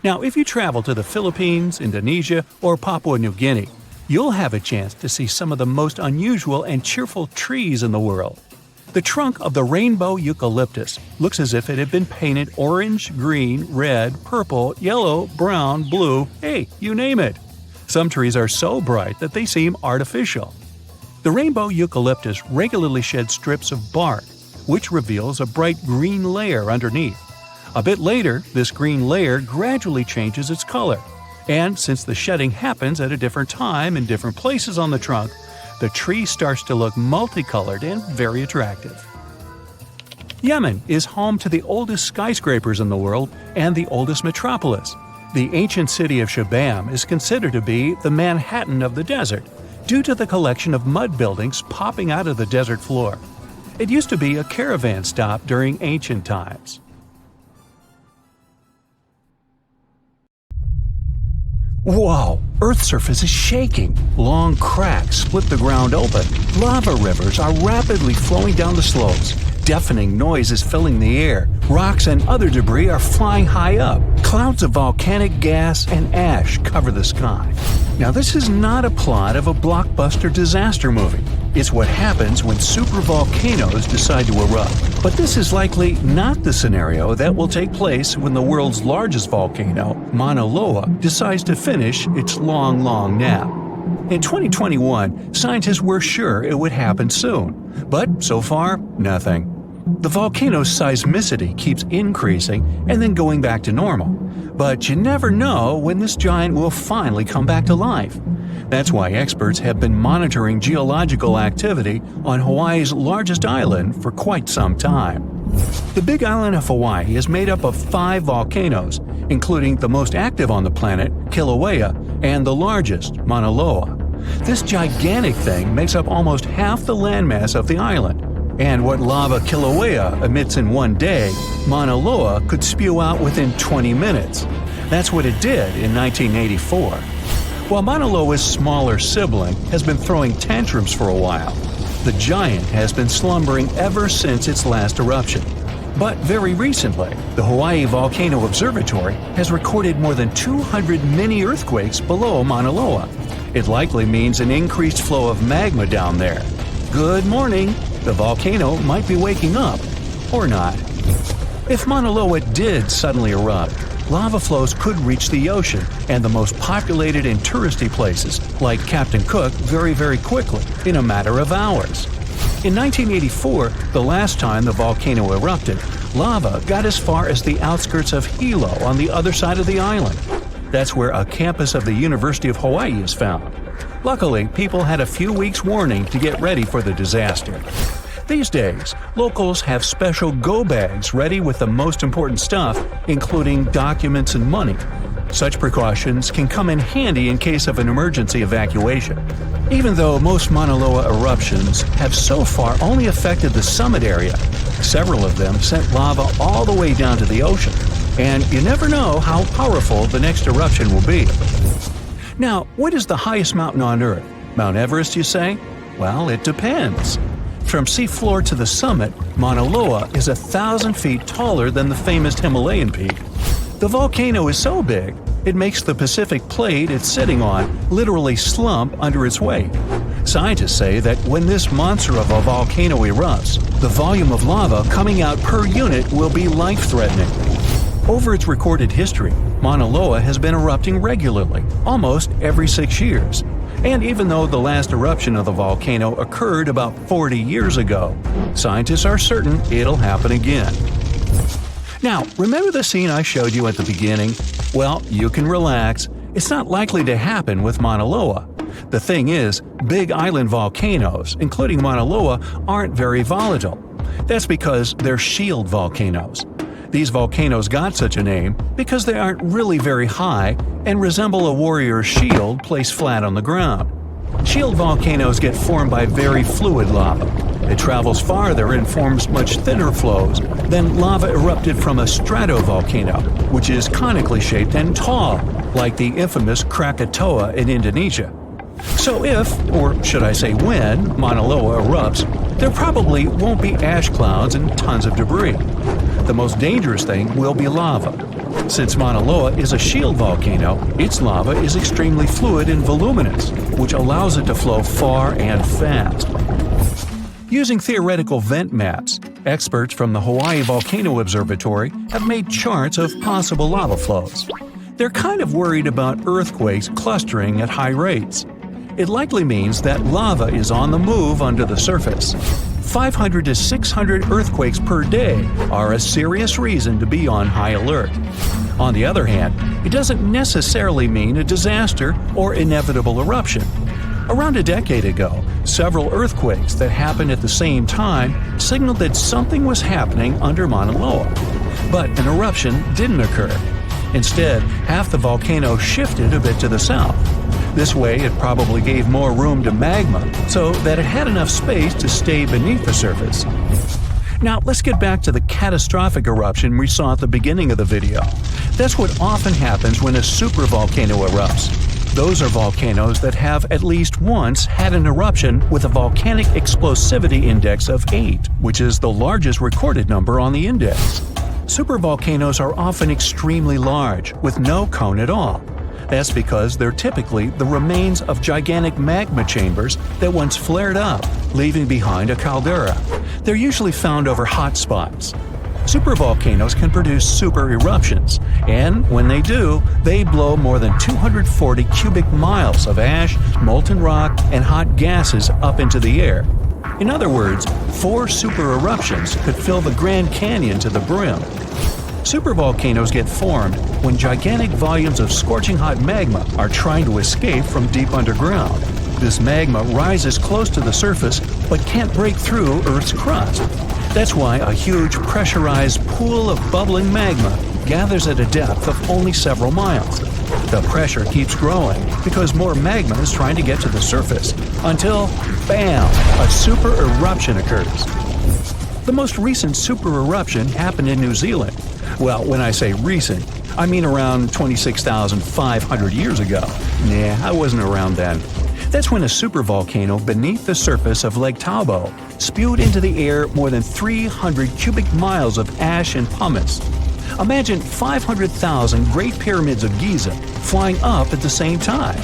Now, if you travel to the Philippines, Indonesia, or Papua New Guinea, you'll have a chance to see some of the most unusual and cheerful trees in the world. The trunk of the rainbow eucalyptus looks as if it had been painted orange, green, red, purple, yellow, brown, blue, hey, you name it. Some trees are so bright that they seem artificial. The rainbow eucalyptus regularly sheds strips of bark, which reveals a bright green layer underneath. A bit later, this green layer gradually changes its color, and since the shedding happens at a different time in different places on the trunk, the tree starts to look multicolored and very attractive. Yemen is home to the oldest skyscrapers in the world and the oldest metropolis. The ancient city of Shabam is considered to be the Manhattan of the desert, due to the collection of mud buildings popping out of the desert floor. It used to be a caravan stop during ancient times. Whoa! Earth's surface is shaking. Long cracks split the ground open. Lava rivers are rapidly flowing down the slopes. deafening noise is filling the air. Rocks and other debris are flying high up. Clouds of volcanic gas and ash cover the sky. Now, this is not a plot of a blockbuster disaster movie. It's what happens when supervolcanoes decide to erupt. But this is likely not the scenario that will take place when the world's largest volcano, Mauna Loa, decides to finish its long nap. In 2021, scientists were sure it would happen soon, but so far, nothing. The volcano's seismicity keeps increasing and then going back to normal, but you never know when this giant will finally come back to life. That's why experts have been monitoring geological activity on Hawaii's largest island for quite some time. The Big Island of Hawaii is made up of 5 volcanoes, including the most active on the planet, Kilauea, and the largest, Mauna Loa. This gigantic thing makes up almost half the landmass of the island. And what lava Kilauea emits in one day, Mauna Loa could spew out within 20 minutes. That's what it did in 1984. While Mauna Loa's smaller sibling has been throwing tantrums for a while, the giant has been slumbering ever since its last eruption. But very recently, the Hawaii Volcano Observatory has recorded more than 200 mini-earthquakes below Mauna Loa. It likely means an increased flow of magma down there. Good morning! The volcano might be waking up. Or not. If Mauna Loa did suddenly erupt, lava flows could reach the ocean and the most populated and touristy places, like Captain Cook, very quickly, in a matter of hours. In 1984, the last time the volcano erupted, lava got as far as the outskirts of Hilo on the other side of the island. That's where a campus of the University of Hawaii is found. Luckily, people had a few weeks' warning to get ready for the disaster. These days, locals have special go bags ready with the most important stuff, including documents and money. Such precautions can come in handy in case of an emergency evacuation. Even though most Mauna Loa eruptions have so far only affected the summit area, several of them sent lava all the way down to the ocean. And you never know how powerful the next eruption will be. Now, what is the highest mountain on Earth? Mount Everest, you say? Well, it depends. From seafloor to the summit, Mauna Loa is 1,000 feet taller than the famous Himalayan peak. The volcano is so big, it makes the Pacific plate it's sitting on literally slump under its weight. Scientists say that when this monster of a volcano erupts, the volume of lava coming out per unit will be life-threatening. Over its recorded history, Mauna Loa has been erupting regularly, almost every 6 years. And even though the last eruption of the volcano occurred about 40 years ago, scientists are certain it'll happen again. Now, remember the scene I showed you at the beginning? Well, you can relax. It's not likely to happen with Mauna Loa. The thing is, big island volcanoes, including Mauna Loa, aren't very volatile. That's because they're shield volcanoes. These volcanoes got such a name because they aren't really very high and resemble a warrior's shield placed flat on the ground. Shield volcanoes get formed by very fluid lava. It travels farther and forms much thinner flows than lava erupted from a stratovolcano, which is conically shaped and tall, like the infamous Krakatoa in Indonesia. So if, or should I say when, Mauna Loa erupts, there probably won't be ash clouds and tons of debris. The most dangerous thing will be lava. Since Mauna Loa is a shield volcano, its lava is extremely fluid and voluminous, which allows it to flow far and fast. Using theoretical vent maps, experts from the Hawaii Volcano Observatory have made charts of possible lava flows. They're kind of worried about earthquakes clustering at high rates. It likely means that lava is on the move under the surface. 500 to 600 earthquakes per day are a serious reason to be on high alert. On the other hand, it doesn't necessarily mean a disaster or inevitable eruption. Around a decade ago, several earthquakes that happened at the same time signaled that something was happening under Mauna Loa. But an eruption didn't occur. Instead, half the volcano shifted a bit to the south. This way, it probably gave more room to magma so that it had enough space to stay beneath the surface. Now, let's get back to the catastrophic eruption we saw at the beginning of the video. That's what often happens when a supervolcano erupts. Those are volcanoes that have at least once had an eruption with a volcanic explosivity index of 8, which is the largest recorded number on the index. Supervolcanoes are often extremely large, with no cone at all. That's because they're typically the remains of gigantic magma chambers that once flared up, leaving behind a caldera. They're usually found over hot spots. Supervolcanoes can produce super eruptions, and when they do, they blow more than 240 cubic miles of ash, molten rock, and hot gases up into the air. In other words, 4 super eruptions could fill the Grand Canyon to the brim. Supervolcanoes get formed when gigantic volumes of scorching hot magma are trying to escape from deep underground. This magma rises close to the surface but can't break through Earth's crust. That's why a huge pressurized pool of bubbling magma gathers at a depth of only several miles. The pressure keeps growing because more magma is trying to get to the surface, until, bam, a super eruption occurs. The most recent super eruption happened in New Zealand. Well, when I say recent, I mean around 26,500 years ago. Nah, I wasn't around then. That's when a supervolcano beneath the surface of Lake Tahoe spewed into the air more than 300 cubic miles of ash and pumice. Imagine 500,000 Great Pyramids of Giza flying up at the same time.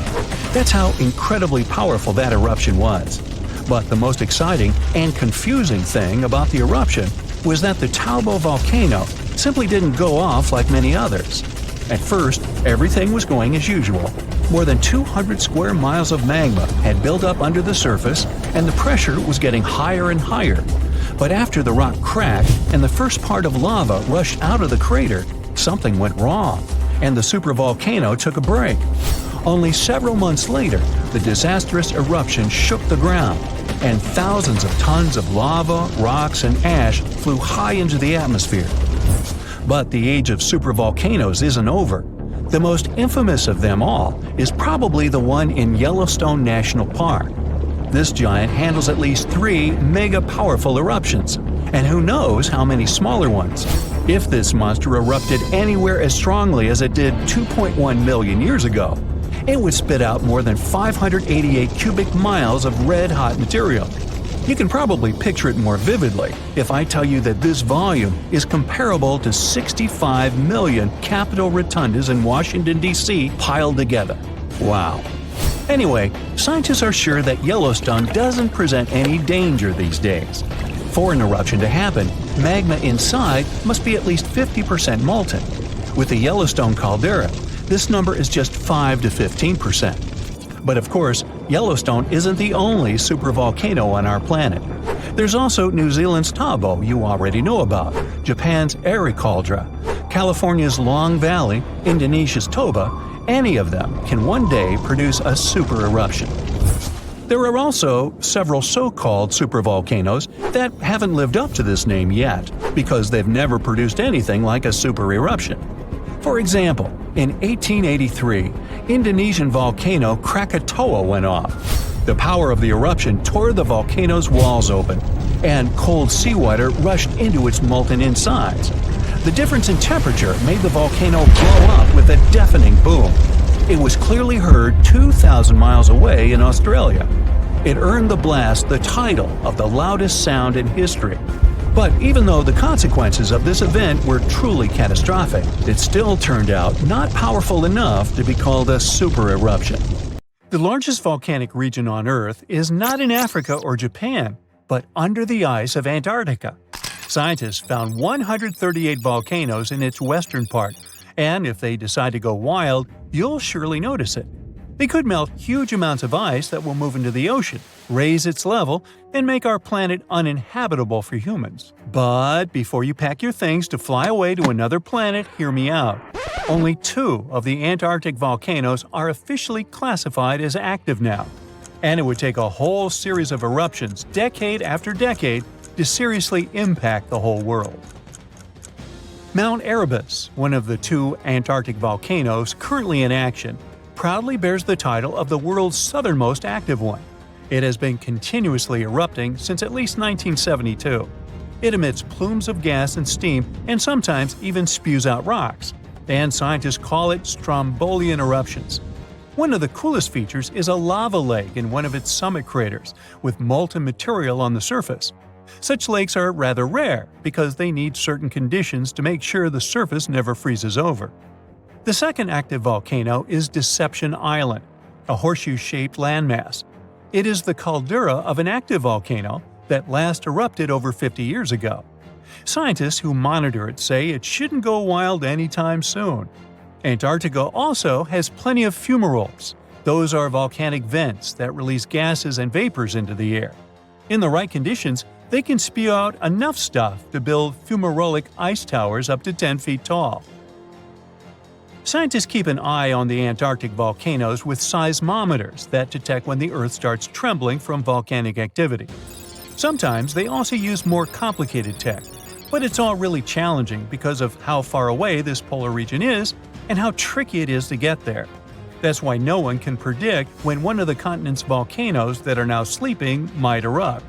That's how incredibly powerful that eruption was. But the most exciting and confusing thing about the eruption was that the Tahoe volcano simply didn't go off like many others. At first, everything was going as usual. More than 200 square miles of magma had built up under the surface, and the pressure was getting higher and higher. But after the rock cracked and the first part of lava rushed out of the crater, something went wrong, and the supervolcano took a break. Only several months later, the disastrous eruption shook the ground, and thousands of tons of lava, rocks, and ash flew high into the atmosphere. But the age of supervolcanoes isn't over. The most infamous of them all is probably the one in Yellowstone National Park. This giant handles at least 3 mega-powerful eruptions, and who knows how many smaller ones. If this monster erupted anywhere as strongly as it did 2.1 million years ago, it would spit out more than 588 cubic miles of red-hot material. You can probably picture it more vividly if I tell you that this volume is comparable to 65 million Capitol rotundas in Washington, D.C. piled together. Wow. Anyway, scientists are sure that Yellowstone doesn't present any danger these days. For an eruption to happen, magma inside must be at least 50% molten. With the Yellowstone Caldera, this number is just 5 to 15%. But of course, Yellowstone isn't the only supervolcano on our planet. There's also New Zealand's Tahoe you already know about, Japan's Caldera, California's Long Valley, Indonesia's Toba. Any of them can one day produce a super eruption. There are also several so-called supervolcanoes that haven't lived up to this name yet, because they've never produced anything like a super eruption. For example, in 1883, Indonesian volcano Krakatoa went off. The power of the eruption tore the volcano's walls open, and cold seawater rushed into its molten insides. The difference in temperature made the volcano blow up with a deafening boom. It was clearly heard 2,000 miles away in Australia. It earned the blast the title of the loudest sound in history. But even though the consequences of this event were truly catastrophic, it still turned out not powerful enough to be called a super eruption. The largest volcanic region on Earth is not in Africa or Japan, but under the ice of Antarctica. Scientists found 138 volcanoes in its western part, and if they decide to go wild, you'll surely notice it. They could melt huge amounts of ice that will move into the ocean, raise its level, and make our planet uninhabitable for humans. But before you pack your things to fly away to another planet, hear me out. Only 2 of the Antarctic volcanoes are officially classified as active now. And it would take a whole series of eruptions, decade after decade, to seriously impact the whole world. Mount Erebus, one of the 2 Antarctic volcanoes currently in action, proudly bears the title of the world's southernmost active one. It has been continuously erupting since at least 1972. It emits plumes of gas and steam and sometimes even spews out rocks, and scientists call it Strombolian eruptions. One of the coolest features is a lava lake in one of its summit craters, with molten material on the surface. Such lakes are rather rare because they need certain conditions to make sure the surface never freezes over. The second active volcano is Deception Island, a horseshoe-shaped landmass. It is the caldera of an active volcano that last erupted over 50 years ago. Scientists who monitor it say it shouldn't go wild anytime soon. Antarctica also has plenty of fumaroles. Those are volcanic vents that release gases and vapors into the air. In the right conditions, they can spew out enough stuff to build fumarolic ice towers up to 10 feet tall. Scientists keep an eye on the Antarctic volcanoes with seismometers that detect when the Earth starts trembling from volcanic activity. Sometimes they also use more complicated tech, but it's all really challenging because of how far away this polar region is and how tricky it is to get there. That's why no one can predict when one of the continent's volcanoes that are now sleeping might erupt.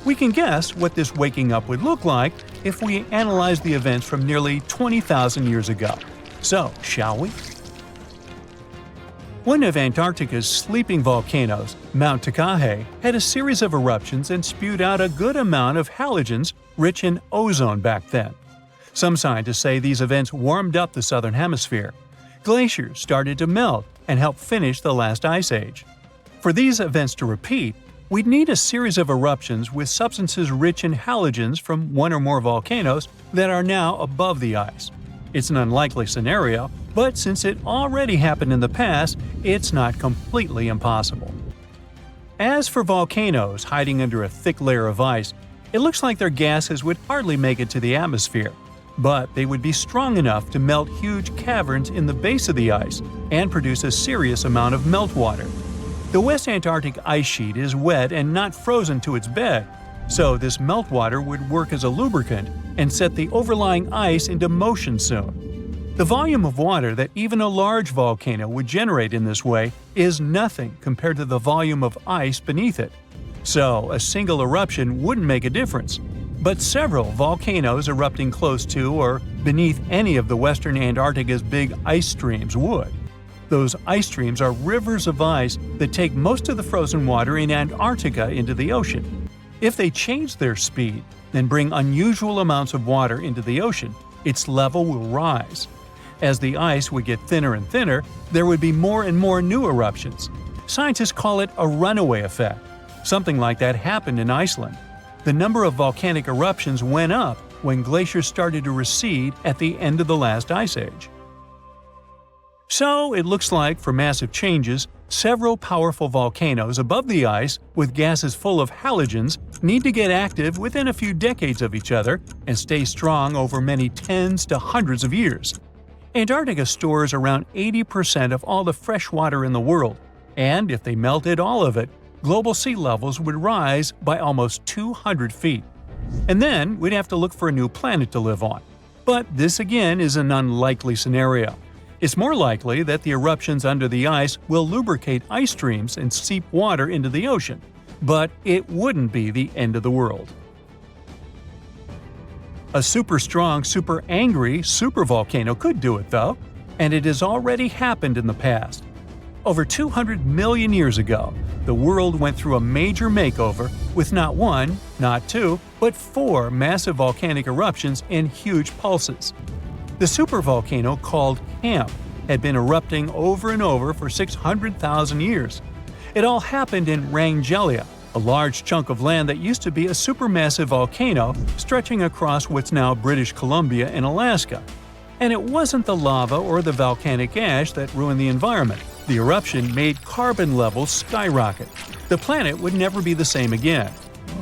We can guess what this waking up would look like if we analyze the events from nearly 20,000 years ago. So, shall we? One of Antarctica's sleeping volcanoes, Mount Tectonic, had a series of eruptions and spewed out a good amount of halogens rich in ozone back then. Some scientists say these events warmed up the southern hemisphere. Glaciers started to melt and help finish the last ice age. For these events to repeat, we'd need a series of eruptions with substances rich in halogens from one or more volcanoes that are now above the ice. It's an unlikely scenario, but since it already happened in the past, it's not completely impossible. As for volcanoes hiding under a thick layer of ice, it looks like their gases would hardly make it to the atmosphere, but they would be strong enough to melt huge caverns in the base of the ice and produce a serious amount of meltwater. The West Antarctic ice sheet is wet and not frozen to its bed, so this meltwater would work as a lubricant and set the overlying ice into motion soon. The volume of water that even a large volcano would generate in this way is nothing compared to the volume of ice beneath it. So, a single eruption wouldn't make a difference. But several volcanoes erupting close to or beneath any of the western Antarctica's big ice streams would. Those ice streams are rivers of ice that take most of the frozen water in Antarctica into the ocean. If they change their speed and bring unusual amounts of water into the ocean, its level will rise. As the ice would get thinner and thinner, there would be more and more new eruptions. Scientists call it a runaway effect. Something like that happened in Iceland. The number of volcanic eruptions went up when glaciers started to recede at the end of the last ice age. So, it looks like, for massive changes, several powerful volcanoes above the ice with gases full of halogens need to get active within a few decades of each other and stay strong over many tens to hundreds of years. Antarctica stores around 80% of all the fresh water in the world, and if they melted all of it, global sea levels would rise by almost 200 feet. And then we'd have to look for a new planet to live on. But this again is an unlikely scenario. It's more likely that the eruptions under the ice will lubricate ice streams and seep water into the ocean, but it wouldn't be the end of the world. A super strong, super angry supervolcano could do it though, and it has already happened in the past. Over 200 million years ago, the world went through a major makeover with not one, not two, but 4 massive volcanic eruptions in huge pulses. The supervolcano called Camp had been erupting over and over for 600,000 years. It all happened in Wrangell, a large chunk of land that used to be a supermassive volcano stretching across what's now British Columbia and Alaska. And it wasn't the lava or the volcanic ash that ruined the environment. The eruption made carbon levels skyrocket. The planet would never be the same again.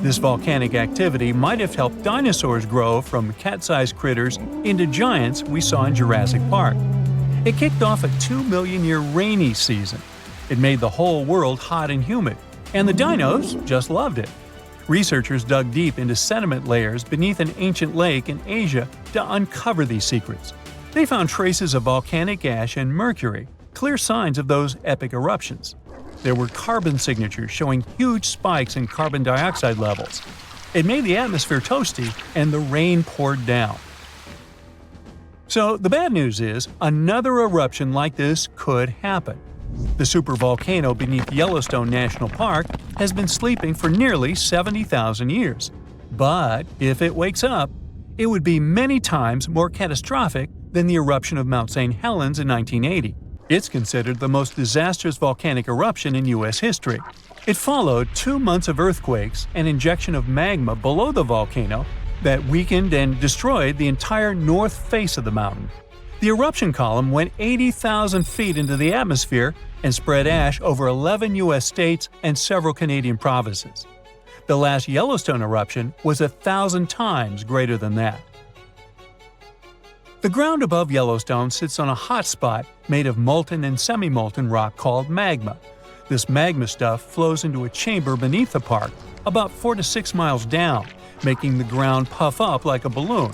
This volcanic activity might have helped dinosaurs grow from cat-sized critters into giants we saw in Jurassic Park. It kicked off a 2-million-year rainy season. It made the whole world hot and humid, and the dinos just loved it. Researchers dug deep into sediment layers beneath an ancient lake in Asia to uncover these secrets. They found traces of volcanic ash and mercury, clear signs of those epic eruptions. There were carbon signatures showing huge spikes in carbon dioxide levels. It made the atmosphere toasty, and the rain poured down. So the bad news is, another eruption like this could happen. The supervolcano beneath Yellowstone National Park has been sleeping for nearly 70,000 years. But if it wakes up, it would be many times more catastrophic than the eruption of Mount St. Helens in 1980. It's considered the most disastrous volcanic eruption in U.S. history. It followed 2 months of earthquakes and injection of magma below the volcano that weakened and destroyed the entire north face of the mountain. The eruption column went 80,000 feet into the atmosphere and spread ash over 11 U.S. states and several Canadian provinces. The last Yellowstone eruption was 1,000 times greater than that. The ground above Yellowstone sits on a hot spot made of molten and semi-molten rock called magma. This magma stuff flows into a chamber beneath the park, about 4 to 6 miles down, making the ground puff up like a balloon.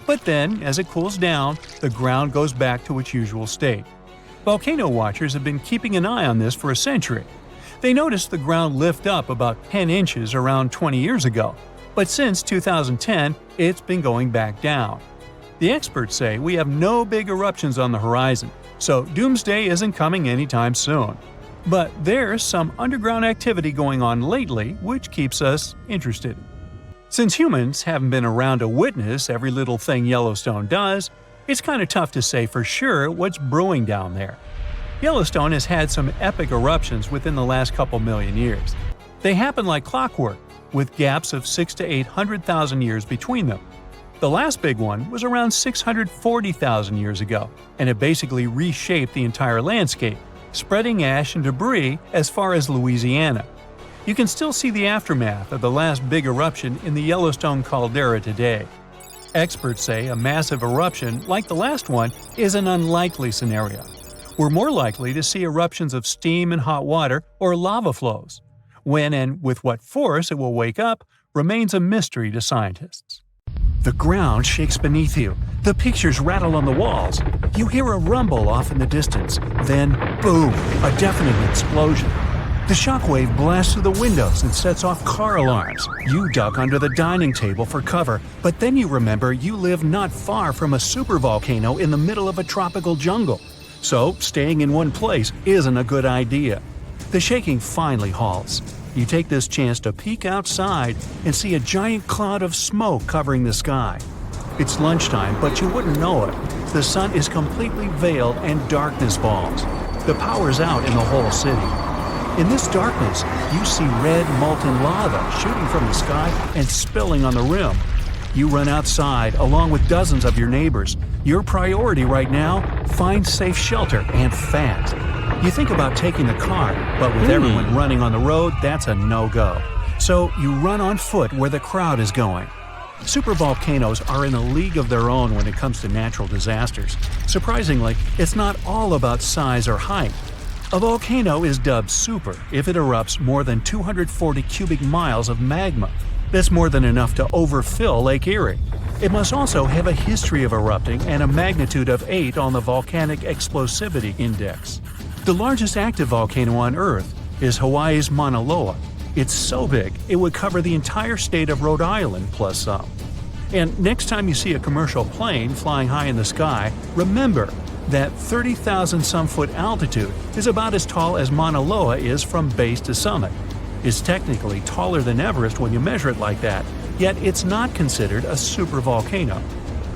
But then, as it cools down, the ground goes back to its usual state. Volcano watchers have been keeping an eye on this for a century. They noticed the ground lift up about 10 inches around 20 years ago, but since 2010, it's been going back down. The experts say we have no big eruptions on the horizon, so doomsday isn't coming anytime soon. But there's some underground activity going on lately which keeps us interested. Since humans haven't been around to witness every little thing Yellowstone does, it's kind of tough to say for sure what's brewing down there. Yellowstone has had some epic eruptions within the last couple million years. They happen like clockwork, with gaps of 600,000 to 800,000 years between them. The last big one was around 640,000 years ago, and it basically reshaped the entire landscape, spreading ash and debris as far as Louisiana. You can still see the aftermath of the last big eruption in the Yellowstone Caldera today. Experts say a massive eruption like the last one is an unlikely scenario. We're more likely to see eruptions of steam and hot water or lava flows. When and with what force it will wake up remains a mystery to scientists. The ground shakes beneath you. The pictures rattle on the walls. You hear a rumble off in the distance. Then, boom, a deafening explosion. The shockwave blasts through the windows and sets off car alarms. You duck under the dining table for cover, but then you remember you live not far from a supervolcano in the middle of a tropical jungle. So, staying in one place isn't a good idea. The shaking finally halts. You take this chance to peek outside and see a giant cloud of smoke covering the sky. It's lunchtime, but you wouldn't know it. The sun is completely veiled and darkness falls. The power's out in the whole city. In this darkness, you see red molten lava shooting from the sky and spilling on the rim. You run outside along with dozens of your neighbors. Your priority right now, find safe shelter and fast. You think about taking the car, but with everyone running on the road, that's a no-go. So you run on foot where the crowd is going. Supervolcanoes are in a league of their own when it comes to natural disasters. Surprisingly, it's not all about size or height. A volcano is dubbed super if it erupts more than 240 cubic miles of magma. That's more than enough to overfill Lake Erie. It must also have a history of erupting and a magnitude of 8 on the Volcanic Explosivity Index. The largest active volcano on Earth is Hawaii's Mauna Loa. It's so big, it would cover the entire state of Rhode Island plus some. And next time you see a commercial plane flying high in the sky, remember that 30,000-some-foot altitude is about as tall as Mauna Loa is from base to summit. It's technically taller than Everest when you measure it like that, yet it's not considered a supervolcano.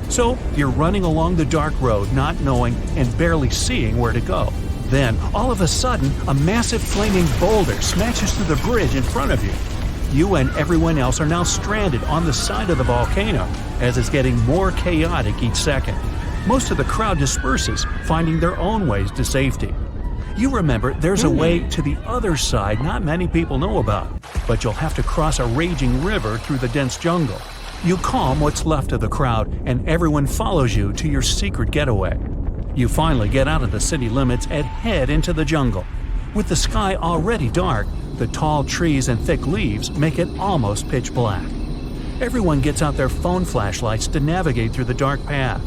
So you're running along the dark road not knowing and barely seeing where to go. Then, all of a sudden, a massive flaming boulder smashes through the bridge in front of you. You and everyone else are now stranded on the side of the volcano, as it's getting more chaotic each second. Most of the crowd disperses, finding their own ways to safety. You remember there's a way to the other side not many people know about, but you'll have to cross a raging river through the dense jungle. You calm what's left of the crowd, and everyone follows you to your secret getaway. You finally get out of the city limits and head into the jungle. With the sky already dark, the tall trees and thick leaves make it almost pitch black. Everyone gets out their phone flashlights to navigate through the dark path.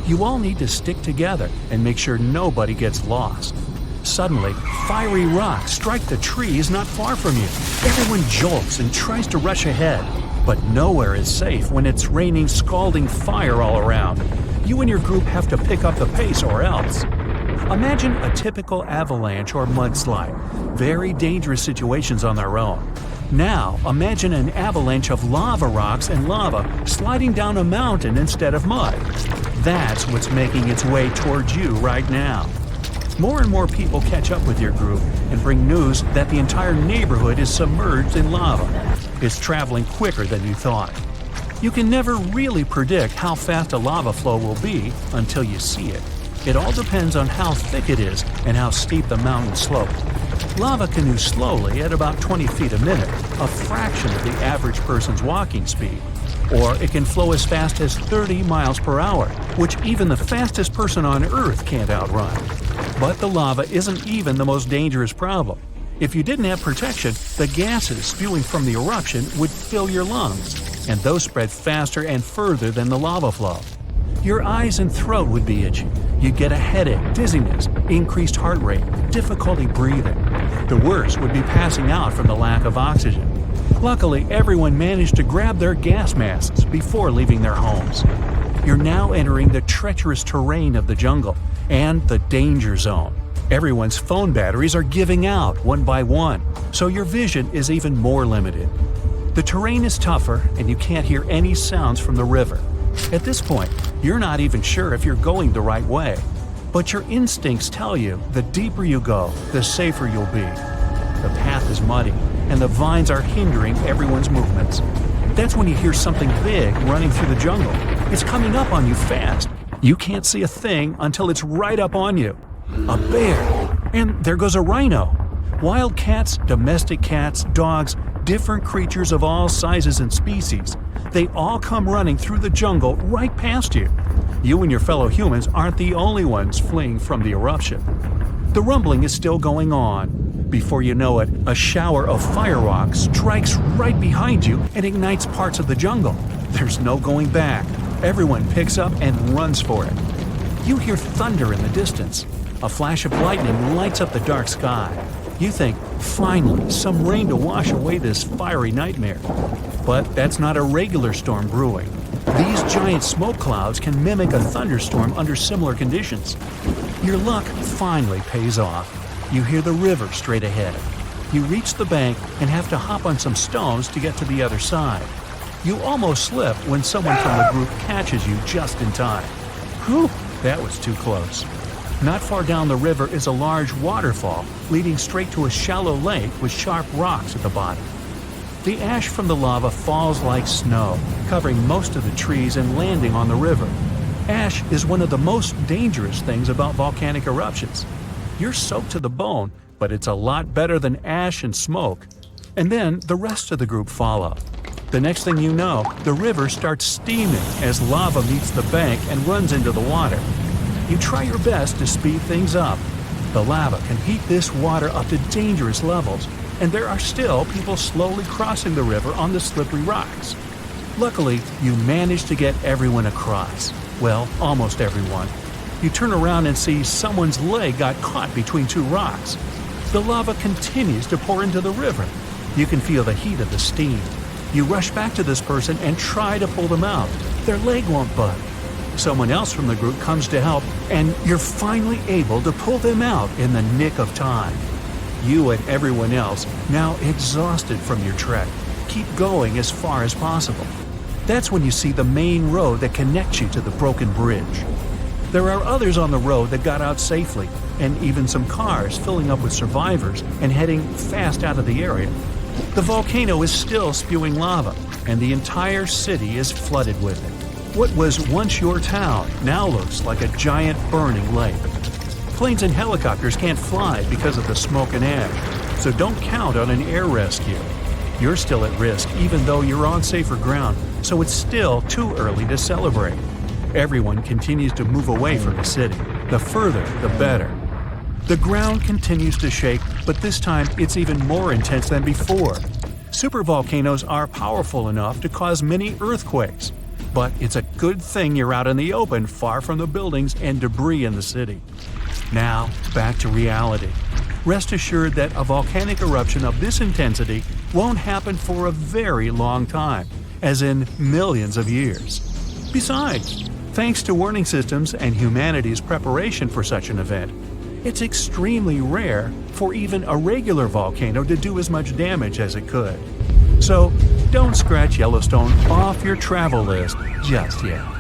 You all need to stick together and make sure nobody gets lost. Suddenly, fiery rocks strike the trees not far from you. Everyone jolts and tries to rush ahead, but nowhere is safe when it's raining scalding fire all around. You and your group have to pick up the pace or else. Imagine a typical avalanche or mudslide, very dangerous situations on their own. Now, imagine an avalanche of lava rocks and lava sliding down a mountain instead of mud. That's what's making its way towards you right now. More and more people catch up with your group and bring news that the entire neighborhood is submerged in lava. It's traveling quicker than you thought. You can never really predict how fast a lava flow will be until you see it. It all depends on how thick it is and how steep the mountain slope. Lava can move slowly at about 20 feet a minute, a fraction of the average person's walking speed. Or it can flow as fast as 30 miles per hour, which even the fastest person on Earth can't outrun. But the lava isn't even the most dangerous problem. If you didn't have protection, the gases spewing from the eruption would fill your lungs, and those spread faster and further than the lava flow. Your eyes and throat would be itchy. You'd get a headache, dizziness, increased heart rate, difficulty breathing. The worst would be passing out from the lack of oxygen. Luckily, everyone managed to grab their gas masks before leaving their homes. You're now entering the treacherous terrain of the jungle and the danger zone. Everyone's phone batteries are giving out one by one, so your vision is even more limited. The terrain is tougher and you can't hear any sounds from the river. At this point, you're not even sure if you're going the right way. But your instincts tell you the deeper you go, the safer you'll be. The path is muddy, and the vines are hindering everyone's movements. That's when you hear something big running through the jungle. It's coming up on you fast. You can't see a thing until it's right up on you. A bear! And there goes a rhino. Wild cats, domestic cats, dogs, different creatures of all sizes and species. They all come running through the jungle right past you. You and your fellow humans aren't the only ones fleeing from the eruption. The rumbling is still going on. Before you know it, a shower of fire rocks strikes right behind you and ignites parts of the jungle. There's no going back. Everyone picks up and runs for it. You hear thunder in the distance. A flash of lightning lights up the dark sky. You think, finally, some rain to wash away this fiery nightmare. But that's not a regular storm brewing. These giant smoke clouds can mimic a thunderstorm under similar conditions. Your luck finally pays off. You hear the river straight ahead. You reach the bank and have to hop on some stones to get to the other side. You almost slip when someone from the group catches you just in time. Whew, that was too close. Not far down the river is a large waterfall leading straight to a shallow lake with sharp rocks at the bottom. The ash from the lava falls like snow, covering most of the trees and landing on the river. Ash is one of the most dangerous things about volcanic eruptions. You're soaked to the bone, but it's a lot better than ash and smoke. And then the rest of the group follow. The next thing you know, the river starts steaming as lava meets the bank and runs into the water. You try your best to speed things up. The lava can heat this water up to dangerous levels, and there are still people slowly crossing the river on the slippery rocks. Luckily, you manage to get everyone across. Well, almost everyone. You turn around and see someone's leg got caught between two rocks. The lava continues to pour into the river. You can feel the heat of the steam. You rush back to this person and try to pull them out. Their leg won't budge. Someone else from the group comes to help, and you're finally able to pull them out in the nick of time. You and everyone else, now exhausted from your trek, keep going as far as possible. That's when you see the main road that connects you to the broken bridge. There are others on the road that got out safely, and even some cars filling up with survivors and heading fast out of the area. The volcano is still spewing lava, and the entire city is flooded with it. What was once your town now looks like a giant burning lake. Planes and helicopters can't fly because of the smoke and ash, so don't count on an air rescue. You're still at risk even though you're on safer ground, so it's still too early to celebrate. Everyone continues to move away from the city. The further, the better. The ground continues to shake, but this time it's even more intense than before. Supervolcanoes are powerful enough to cause many earthquakes. But it's a good thing you're out in the open, far from the buildings and debris in the city. Now, back to reality. Rest assured that a volcanic eruption of this intensity won't happen for a very long time, as in millions of years. Besides, thanks to warning systems and humanity's preparation for such an event, It's extremely rare for even a regular volcano to do as much damage as it could. So, don't scratch Yellowstone off your travel list just yet.